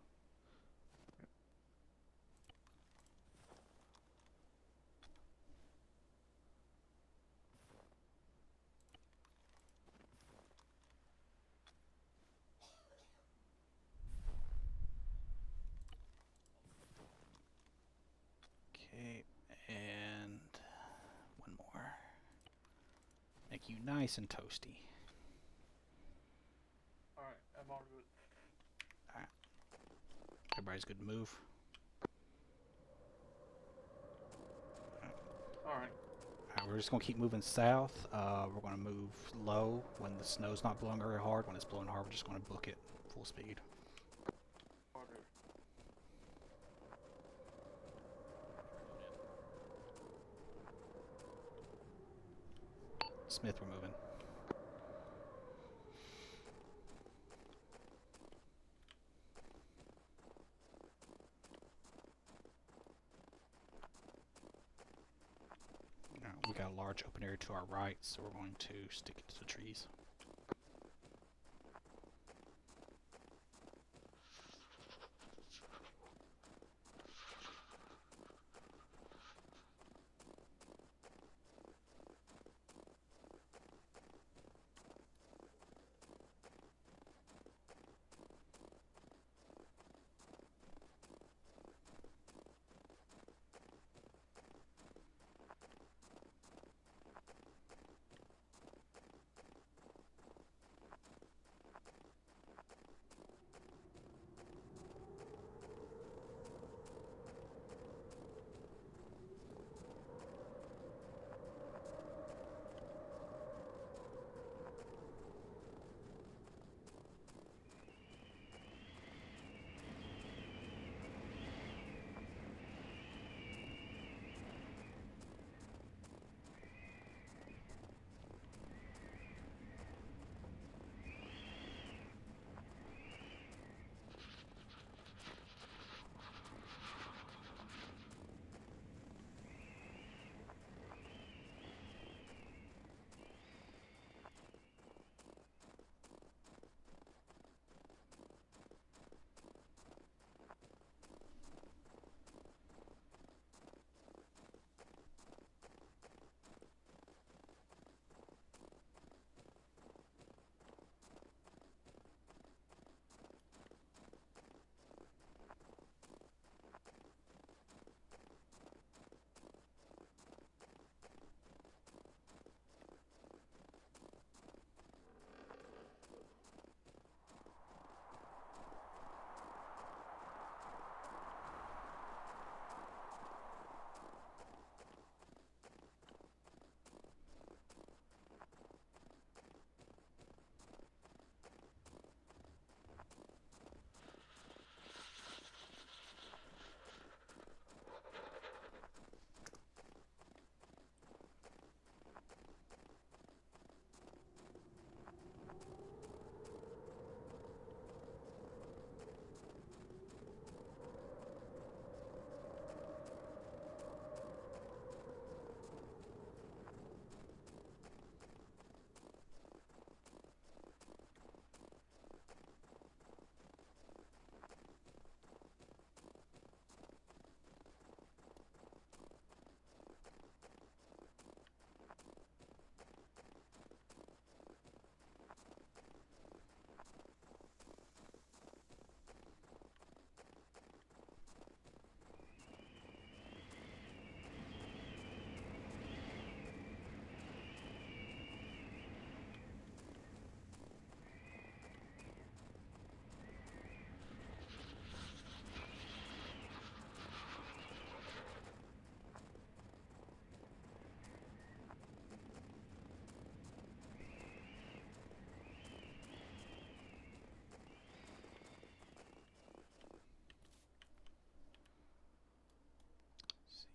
Okay, and one more. Make you nice and toasty. Alright, I'm all good. Alright. Everybody's good to move? Alright. Alright, we're just going to keep moving south. We're going to move low when the snow's not blowing very hard. When it's blowing hard, we're just going to book it full speed. Order. Smith, we're moving. We got a large open area to our right, so we're going to stick it to the trees.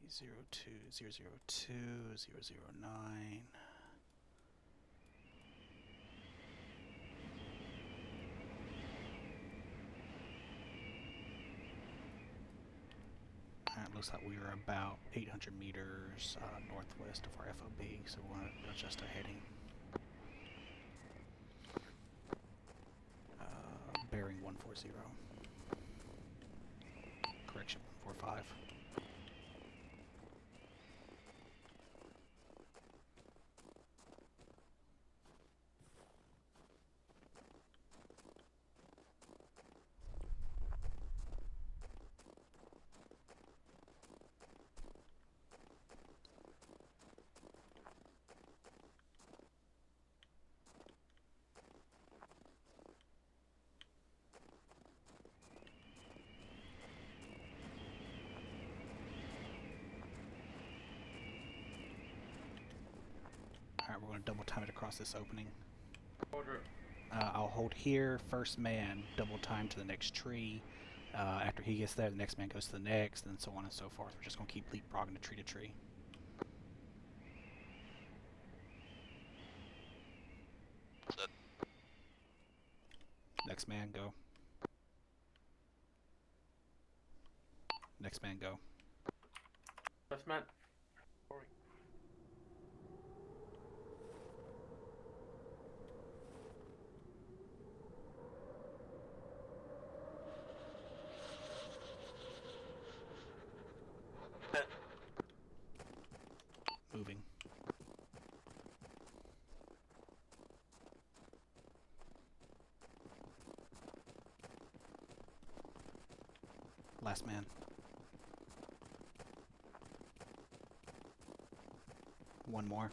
C 02, 002, 009. It looks like we are about 800 meters northwest of our FOB, so we're going to adjust our heading. Bearing 140. Correction, 145. Alright, we're going to double time it across this opening. Order. I'll hold here, first man, double time to the next tree. After he gets there, the next man goes to the next, and so on and so forth. We're just going to keep leapfrogging to tree to tree. Next man, go. Next man, go. That's man. Moving. Last man. One more.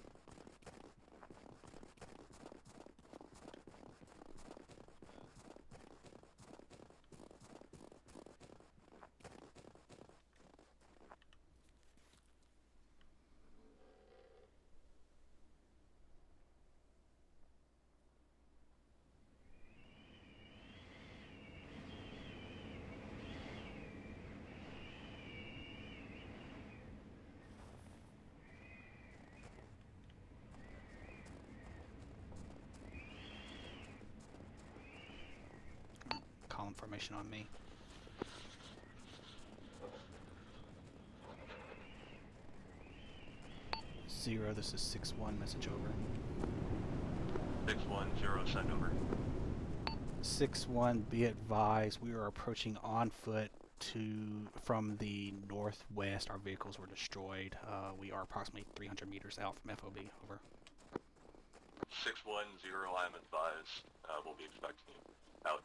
Column formation on me. Zero, this is 6-1, message over. 610, send over. 6-1, be advised, we are approaching on foot from the northwest. Our vehicles were destroyed. We are approximately 300 meters out from FOB, over. 610, I'm advised. We'll be expecting you. Out.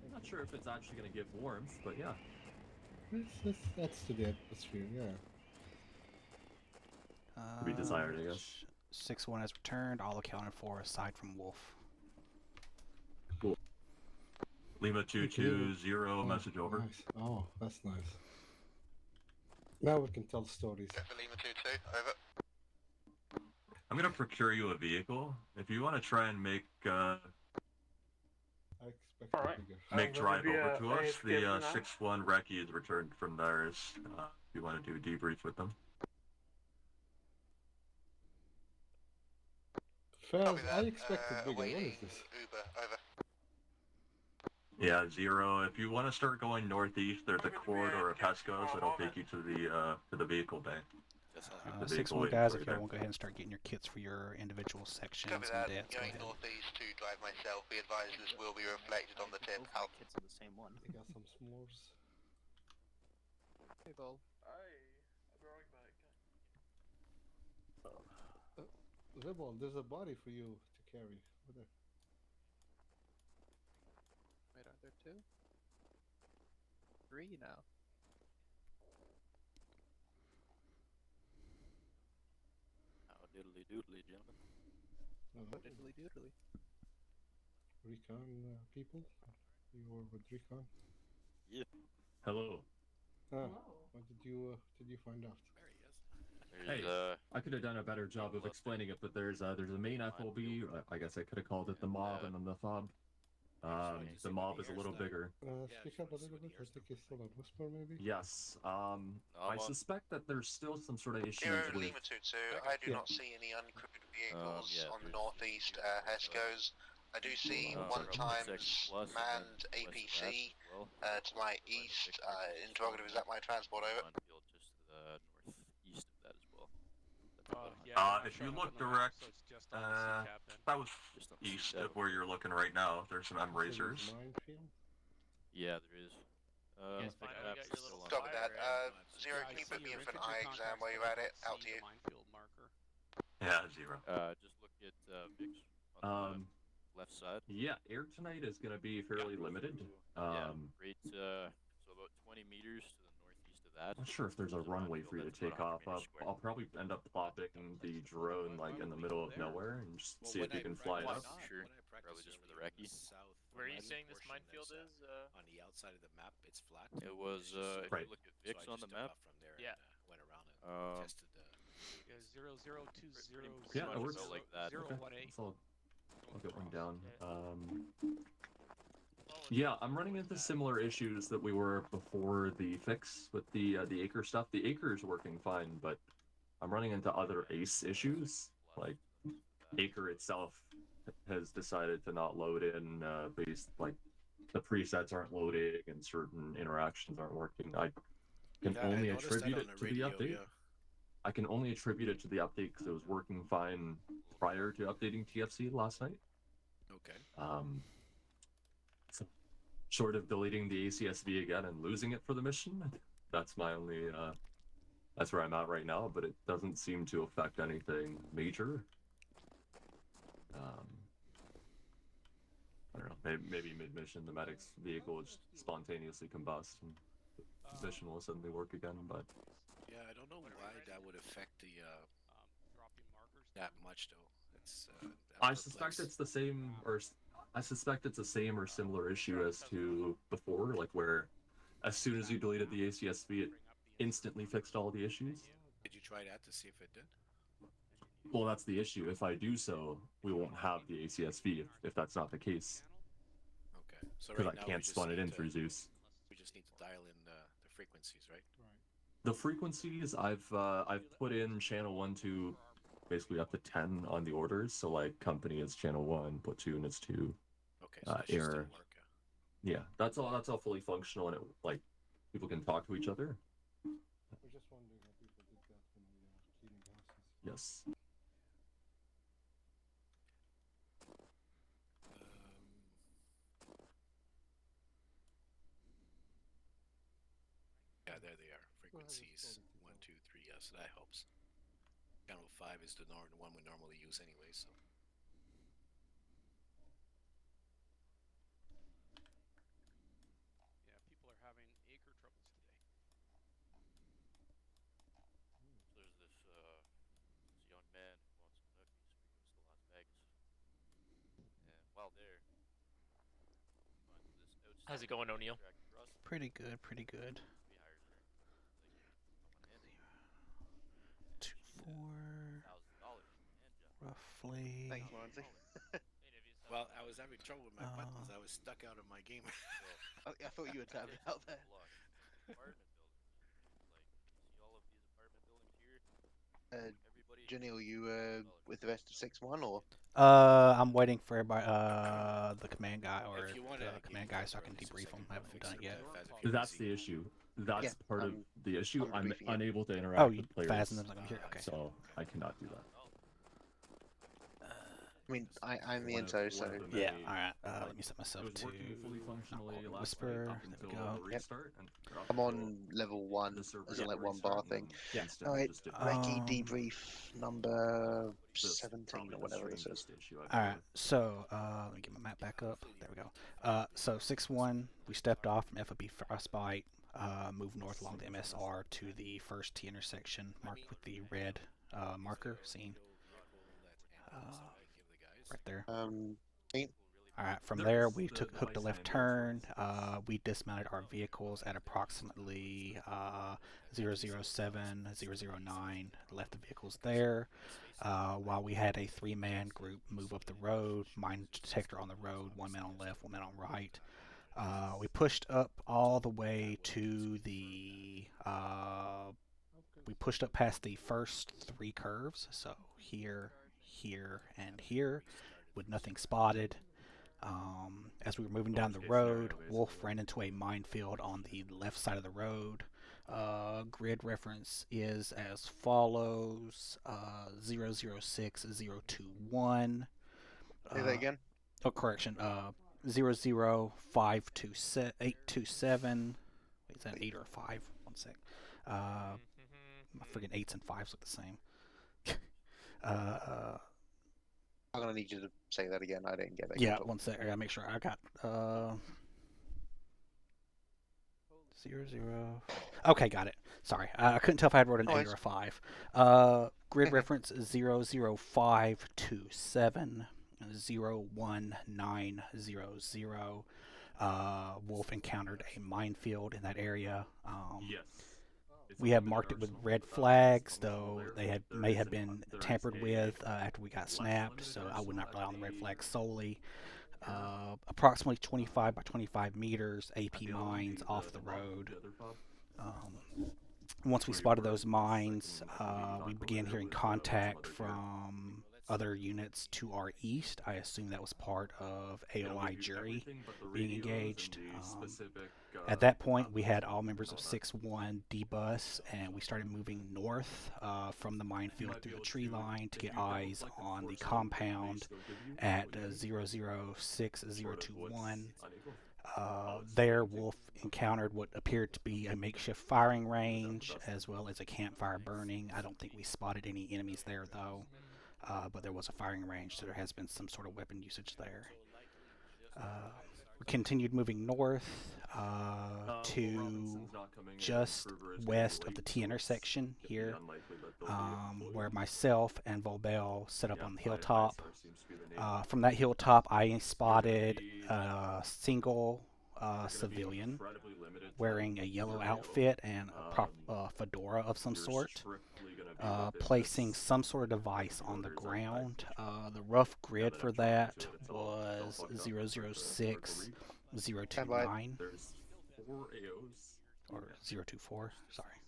I'm not sure if it's actually going to give warmth, but yeah. That's to the atmosphere, yeah. To be desired, I guess. 6-1 has returned, all accounted for aside from Wolf. Cool. Lima 220, message over. Nice. Oh, that's nice. Now we can tell stories. Lima 22, over. I'm gonna procure you a vehicle. If you want to try and make I expect Alright. make drive be over to us, AFK the for now. 6-1 Recce is returned from theirs. If you want to do a debrief with them. Faz, I expected bigger. What is this? Uber, over. Yeah, 0. If you want to start going northeast, there's a corridor of Hescos that'll take you to the vehicle bay. 6-1 guys, if y'all want to go ahead and start getting your kits for your individual sections Copy and that. deaths, go Going ahead. northeast to drive myself. Be advised this will be reflected on the tip. Out. Kids are the same one. I got some s'mores. Hey, Vol. I'll be right back. Rebel, there's a body for you to carry. Over there. Wait, are there two? Three now. Oh, doodly doodly, gentlemen. Diddly doodly. Recon people? You were with Recon? Yeah. Hello. What did you find out? Hey, I could have done a better job of explaining it, but there's a main FOB. I guess I could have called it the mob, and then the fob. The mob is a little bigger. Speak up a little bit. I think it's still a whisper, maybe. Yes. I suspect that there's still some sort of issues with. Lima 22, I do not see any uncrewed vehicles on the northeast Hescos. I do see one times manned APC to my east. Interrogative, is that my transport, over? Just to the northeast of that as well. If you look direct, that was east of where you're looking right now. There's some M-razors. Yeah, there is. Copy that. Zero, can you put me in for an eye exam while you're at it? Out to you. Yeah, Zero. Just look at Vix on the left side. Yeah, air tonight is going to be fairly limited. Yeah, right, so about 20 meters to the northeast of that. I'm not sure if there's a runway for you to take off. I'll probably end up plopping the drone like in the middle of nowhere and just see if you can fly it up. Sure, probably just for the recce. Where are you saying this minefield is? On the outside of the map, it's flat. It was, if you look at Vix on the map. From there Yeah. and went around and tested the... 00200 yeah, it works. Like that. Okay. So I'll get one down. Yeah, I'm running into similar issues that we were before the fix with the acre stuff. The acre is working fine, but I'm running into other ace issues. Like acre itself has decided to not load in based like the presets aren't loading and certain interactions aren't working. I can only attribute it to the update. Yeah. I can only attribute it to the update because it was working fine prior to updating TFC last night. Okay. So short of deleting the ACSV again and losing it for the mission, that's my only. That's where I'm at right now, but it doesn't seem to affect anything major. I don't know. Maybe mid-mission the medic's vehicle would spontaneously combust and the mission will suddenly work again, but. Yeah, I don't know why that would affect the that much though. It's I suspect it's the same, or I suspect it's the same or similar issue as to before, like where as soon as you deleted the ACSV, it instantly fixed all the issues. Did you try that to see if it did? Well, that's the issue. If I do so, we won't have the ACSV if that's not the case. Okay. So because right I can't spawn it in through Zeus. We just need to dial in the frequencies, right? The frequencies I've put in channel 1 to basically up to 10 on the orders. So like company is channel 1, platoon is 2. Okay. So that should still work. Yeah, that's all fully functional and it like people can talk to each other. We're just wondering how people did that when we cleaning houses. Yes. Yeah, there they are. Frequencies 1, 2, 3. Yeah, so that helps. Channel 5 is the one we normally use anyway, so. Yeah, people are having acre troubles today. So there's this young man who wants some nookies because to Las Vegas. And while there, how's it going, O'Neill? Pretty good, pretty good. 2-4 roughly. Thanks, Monty. Well, I was having trouble with my buttons. I was stuck out of my game. I thought you were tapped out there. Janelle, you with the rest of 6-1 or? I'm waiting for everybody, the command guy or the command guy so I can debrief them. I haven't done it yet. That's the issue. That's part of the issue. I'm unable to interact with players. Fasten them, okay. So I cannot do that. I mean, I'm the intro, so... Yeah, alright. Let me set myself to Whisper. There we go. Yep. I'm on level 1, as in like one bar thing. Yeah. Alright, Recce debrief number 17 or whatever this is. Alright, so, let me get my map back up. There we go. So 6-1, we stepped off from FOB Frostbite, moved north along the MSR to the first T intersection marked with the red marker seen. Right there. Alright, from there we hooked a left turn. We dismounted our vehicles at approximately 007, 009. Left the vehicles there while we had a 3-man group move up the road. Mine detector on the road, 1 man on left, 1 man on right. We pushed up all the way to the... we pushed up past the first 3 curves. So here, here, and here, with nothing spotted. As we were moving down the road, Wolf ran into a minefield on the left side of the road. Grid reference is as follows: 006021. Say that again. Oh, correction. 00527. Wait, is that 8 or 5? One sec. I forget 8s and 5s look the same. I'm gonna need you to say that again. I didn't get it. Yeah, one sec. I gotta make sure I got 00. Okay, got it. Sorry, I couldn't tell if I had wrote an 8 or a 5. Grid reference 00527 01900. Wolf encountered a minefield in that area. Yes. We have marked it with red flags, though they may have been tampered with after we got snapped, so I would not rely on the red flags solely. Approximately 25 by 25 meters, AP mines off the road. Once we spotted those mines, we began hearing contact from other units to our east. I assume that was part of AOI jury being engaged. At that point, we had all members of 6-1 debus, and we started moving north from the minefield through the tree line to get eyes on the compound at 006021. There, Wolf encountered what appeared to be a makeshift firing range, as well as a campfire burning. I don't think we spotted any enemies there, though, but there was a firing range, so there has been some sort of weapon usage there. We continued moving north to just west of the T intersection here, where myself and Volbel set up on the hilltop. From that hilltop, I spotted a single civilian wearing a yellow outfit and a fedora of some sort, placing some sort of device on the ground. The rough grid for that was 006029 or 024. Sorry.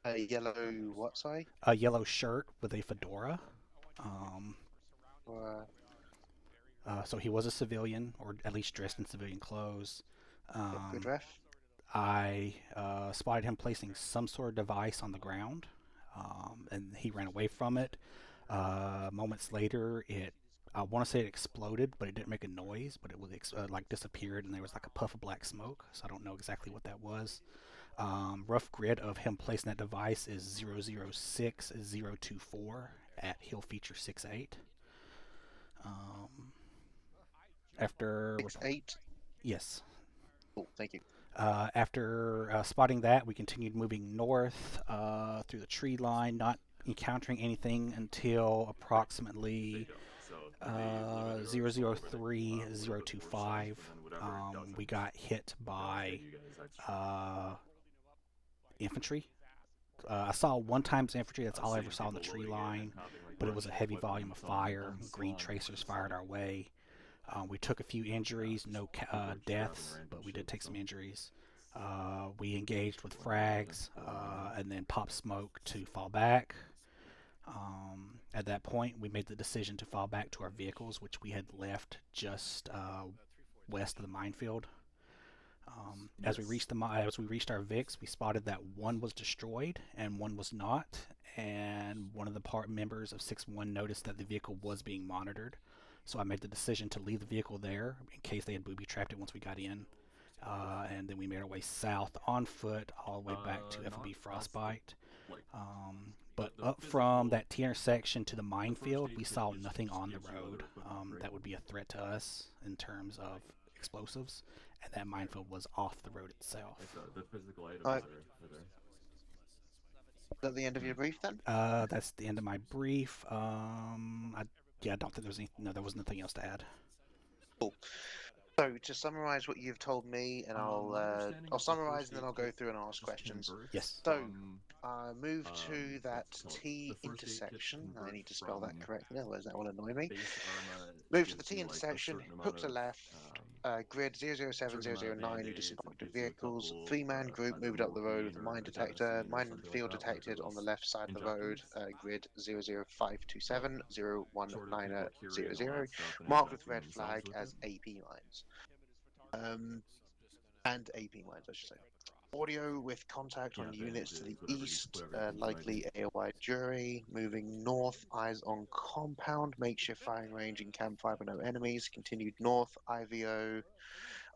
A yellow what? Sorry. A yellow shirt with a fedora. So he was a civilian, or at least dressed in civilian clothes. Good ref. I spotted him placing some sort of device on the ground, and he ran away from it. Moments later, I want to say it exploded, but it didn't make a noise, but it was like disappeared, and there was like a puff of black smoke, so I don't know exactly what that was. Rough grid of him placing that device is 006024 at Hill Feature 68. After 68. Yes. Cool. Thank you. After spotting that, we continued moving north through the tree line, not encountering anything until approximately 003025. We got hit by infantry. I saw 1 times infantry. That's all I ever saw on the tree line, but it was a heavy volume of fire. Green tracers fired our way. We took a few injuries, no deaths, but we did take some injuries. We engaged with frags and then popped smoke to fall back. At that point, we made the decision to fall back to our vehicles, which we had left just west of the minefield. As we reached our VIX, we spotted that 1 was destroyed and 1 was not, and one of the members of 6-1 noticed that the vehicle was being monitored. So I made the decision to leave the vehicle there in case they had booby-trapped it once we got in. And then we made our way south on foot all the way back to FOB Frostbite. But up from that T intersection to the minefield, we saw nothing on the road that would be a threat to us in terms of explosives. And that minefield was off the road itself. The physical items Alright. are there. Is that the end of your brief then? That's the end of my brief. I don't think there was nothing else to add. Cool. So to summarize what you've told me, and I'll summarize and then I'll go through and ask questions. Yes. So move to that T intersection. I need to spell that correctly, otherwise that will annoy me. Move to the T intersection, hook to left, grid 007009, who disembarked vehicles. 3-man group moved up the road with a mine detector. Minefield detected on the left side of the road, grid 00527 01900, marked with red flag as AP mines. And AP mines, I should say. Audio with contact on units to the east, likely AOI jury. Moving north, eyes on compound, makeshift firing range in camp 5 no enemies. Continued north, IVO.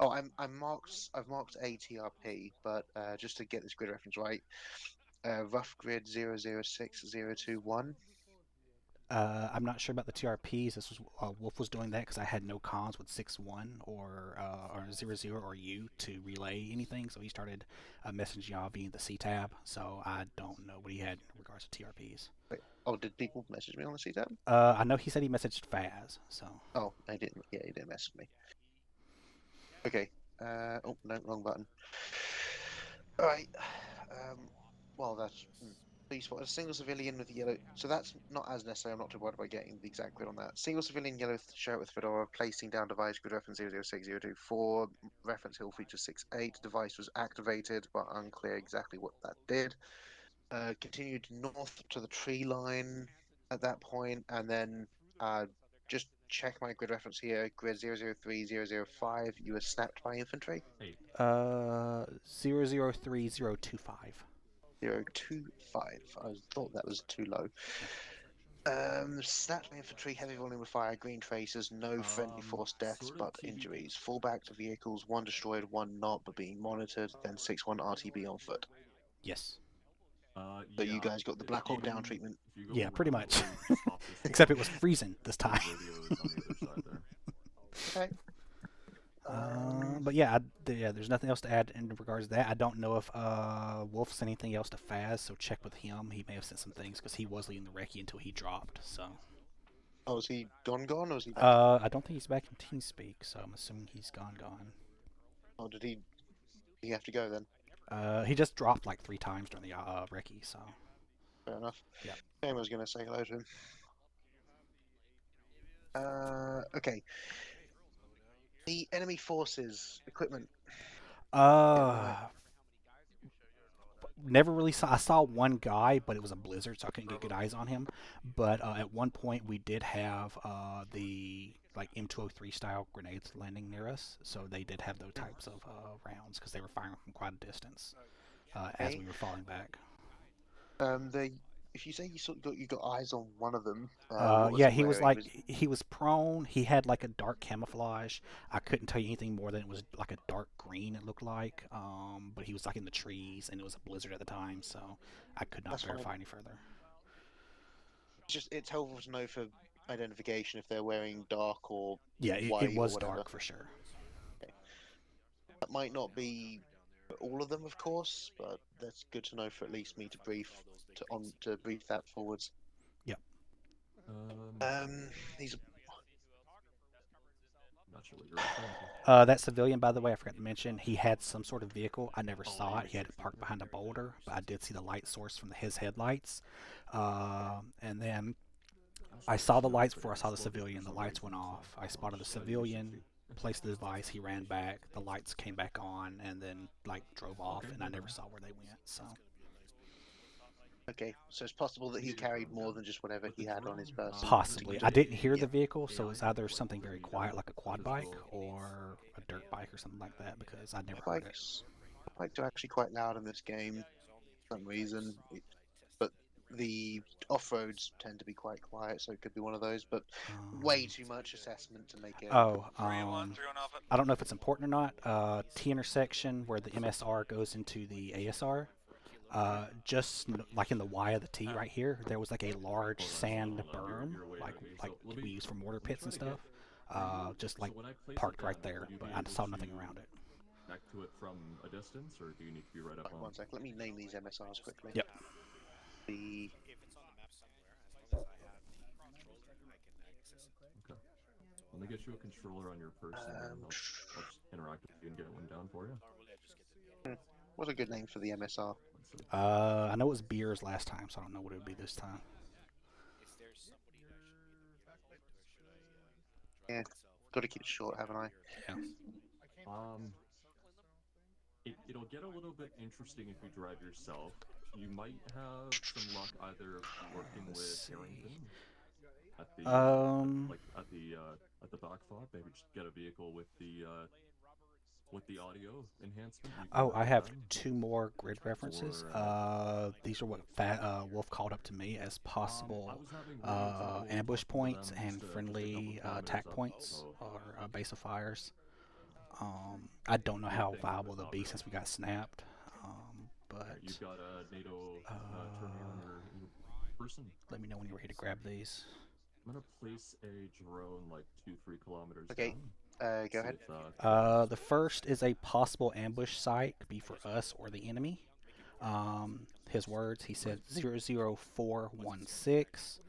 Oh, I've marked ATRP, but just to get this grid reference right, rough grid 006021. I'm not sure about the TRPs. This was Wolf was doing that because I had no comms with 6-1 or 00 or U to relay anything, so he started messaging y'all via the C tab. So I don't know what he had in regards to TRPs. Wait, oh, did people message me on the C tab? I know he said he messaged Faz. So. Oh, I didn't. Yeah, he didn't message me. Okay. Oh no, wrong button. All right. Well, that's. Please spot a single civilian with yellow. So that's not as necessary. I'm not too worried about getting the exact grid on that. Single civilian yellow shirt with fedora, placing down device, grid reference 006024, reference hill feature 68. Device was activated, but unclear exactly what that did. Continued north to the tree line at that point, and then just check my grid reference here. Grid 003005. You were snapped by infantry. 003025. 025. I thought that was too low. Snapped by infantry, heavy volume of fire, green traces, no friendly force deaths, but injuries. Fall back to vehicles, 1 destroyed, 1 not, but being monitored. Then 6-1 RTB on foot. Yes. So you guys got the Black Hawk Down treatment. Yeah, pretty much. Except it was freezing this time. Okay. But yeah, there's nothing else to add in regards to that. I don't know if Wolf sent anything else to Faz, so check with him. He may have sent some things because he was leading the Recce until he dropped. So. Oh, is he gone, or is he back? I don't think he's back in TeamSpeak, so I'm assuming he's gone. Oh, did he have to go then? He just dropped like 3 times during the Recce, so. Fair enough. Yeah. Shane was going to say hello to him. Okay. The enemy forces equipment. Never really saw. I saw one guy, but it was a blizzard, so I couldn't get good eyes on him. But at one point, we did have the like M203 style grenades landing near us, so they did have those types of rounds because they were firing from quite a distance as we were falling back. If you say you got eyes on one of them, yeah, he was like he was prone. He had like a dark camouflage. I couldn't tell you anything more than it was like a dark green. It looked like, but he was like in the trees, and it was a blizzard at the time, so I could not verify any further. It's helpful to know for identification if they're wearing dark or white it was or whatever. Dark for sure. Okay. That might not be all of them, of course, but that's good to know for at least me to brief to brief that forwards. Yep. These. Not sure what you're referring to. That civilian, by the way, I forgot to mention, he had some sort of vehicle. I never saw it. He had it parked behind a boulder, but I did see the light source from his headlights. And then I saw the lights before I saw the civilian. The lights went off. I spotted the civilian, placed the device. He ran back. The lights came back on, and then drove off. And I never saw where they went. So. Okay, so it's possible that he carried more than just whatever he had on his person. Possibly. I didn't hear the vehicle, so it's either something very quiet like a quad bike or a dirt bike or something like that because I never heard it. Bikes are actually quite loud in this game for some reason, but the off-roads tend to be quite quiet, so it could be one of those, but way too much assessment to make it. I don't know if it's important or not. T intersection where the MSR goes into the ASR. Just like in the Y of the T right here, there was like a large sand berm, like we use for mortar pits and stuff. Just like parked right there, but I saw nothing around it. Back to it from a distance, or do you need to be right up on? 1 sec. Let me name these MSRs quickly. Yep. The. Okay. Let me get you a controller on your person, and I'll just interact with you and get one down for you. What's a good name for the MSR? I know it was beers last time, so I don't know what it would be this time. Yeah, got to keep it short, haven't I? Yeah. It'll get a little bit interesting if you drive yourself. You might have some luck either working with Harrington at the at the back fob. Maybe just get a vehicle with the with the audio enhancement. Oh, I have 2 more grid references. These are what Wolf called up to me as possible ambush points and friendly attack points or base of fires. I don't know how viable they'll be since we got snapped, but you've got a NATO terminal on your person. Let me know when you're ready to grab these. I'm gonna place a drone like 2-3 kilometers okay. down. Go ahead. The first is a possible ambush site, could be for us or the enemy. His words, he said 00416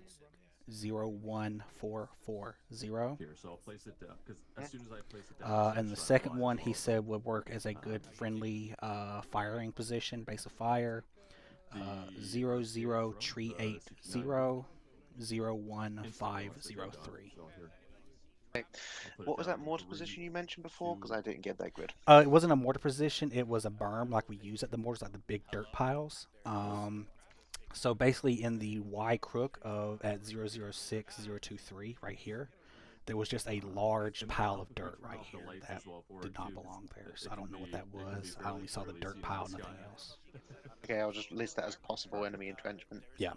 01440. Here, so I'll place it down because as soon as I place it down. And the second one he said would work as a good friendly firing position, base of fire. 00380 01503. Okay. What was that mortar position you mentioned before? Because I didn't get that grid. It wasn't a mortar position. It was a berm like we use at the mortars, like the big dirt piles. So basically in the Y crook of at 006023 right here, there was just a large pile of dirt right here that did not belong there. So I don't know what that was. I only saw the dirt pile, nothing else. Okay, I'll just list that as possible enemy entrenchment. Yeah.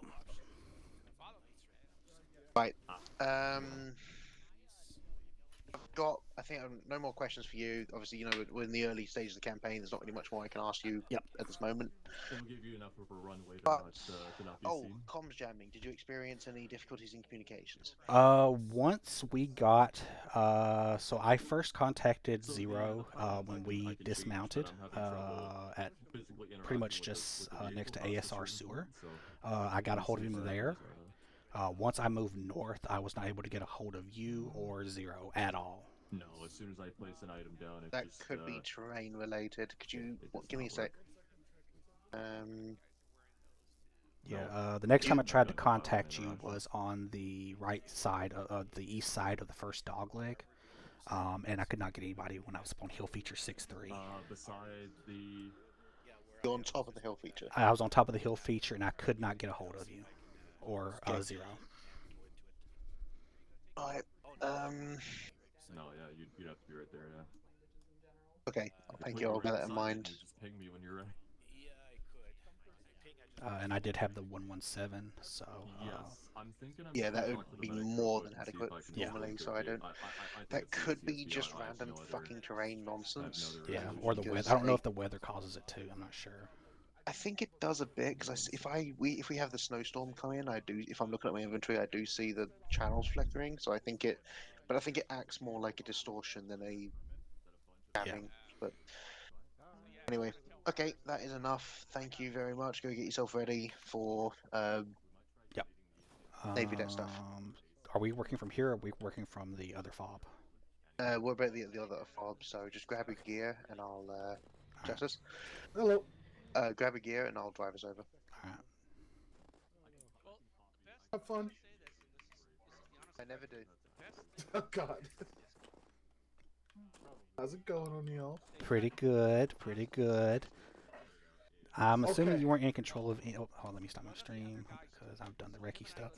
Right. I've got, I think, no more questions for you. Obviously, you know, we're in the early stages of the campaign. There's not really much more I can ask you at this moment. It'll give you enough of a runway to not be seen. Comms jamming. Did you experience any difficulties in communications? Once we got, so I first contacted Zero when we dismounted at pretty much just next to ASR sewer. I got a hold of him there. Once I moved north, I was not able to get a hold of you or Zero at all. No, as soon as I place an item down, it that just, could be terrain related. Could you give me a sec? Yeah, the next time I tried to contact you was on the right side of the east side of the first dogleg, and I could not get anybody when I was up on hill feature 6-3. Beside the... You're on top of the hill feature? I was on top of the hill feature, and I could not get a hold of you. Or Zero. Alright, No, yeah, you'd have to be right there, yeah. Okay, thank you, I'll bear that in mind. Just ping me when you're ready. And I did have the 117, so... yes, I'm thinking that would be more than adequate normally, so I don't... That could be just random fucking terrain nonsense. Yeah, or the weather. I don't know if the weather causes it too, I'm not sure. I think it does a bit, because if we have the snowstorm come in, if I'm looking at my inventory, I do see the channels flickering, so I think it acts more like a distortion than a jamming, but anyway, okay, that is enough. Thank you very much. Go get yourself ready for Navy debt stuff. Are we working from here, or are we working from the other fob? We're about the other fob, so just grab your gear and I'll Justice. Hello. Grab a gear and I'll drive us over. Alright. Have fun. I never do. Oh God. How's it going, O'Neill? Pretty good, pretty good. I'm assuming you weren't in control of... Oh, let me stop my stream because I've done the Recce stuff.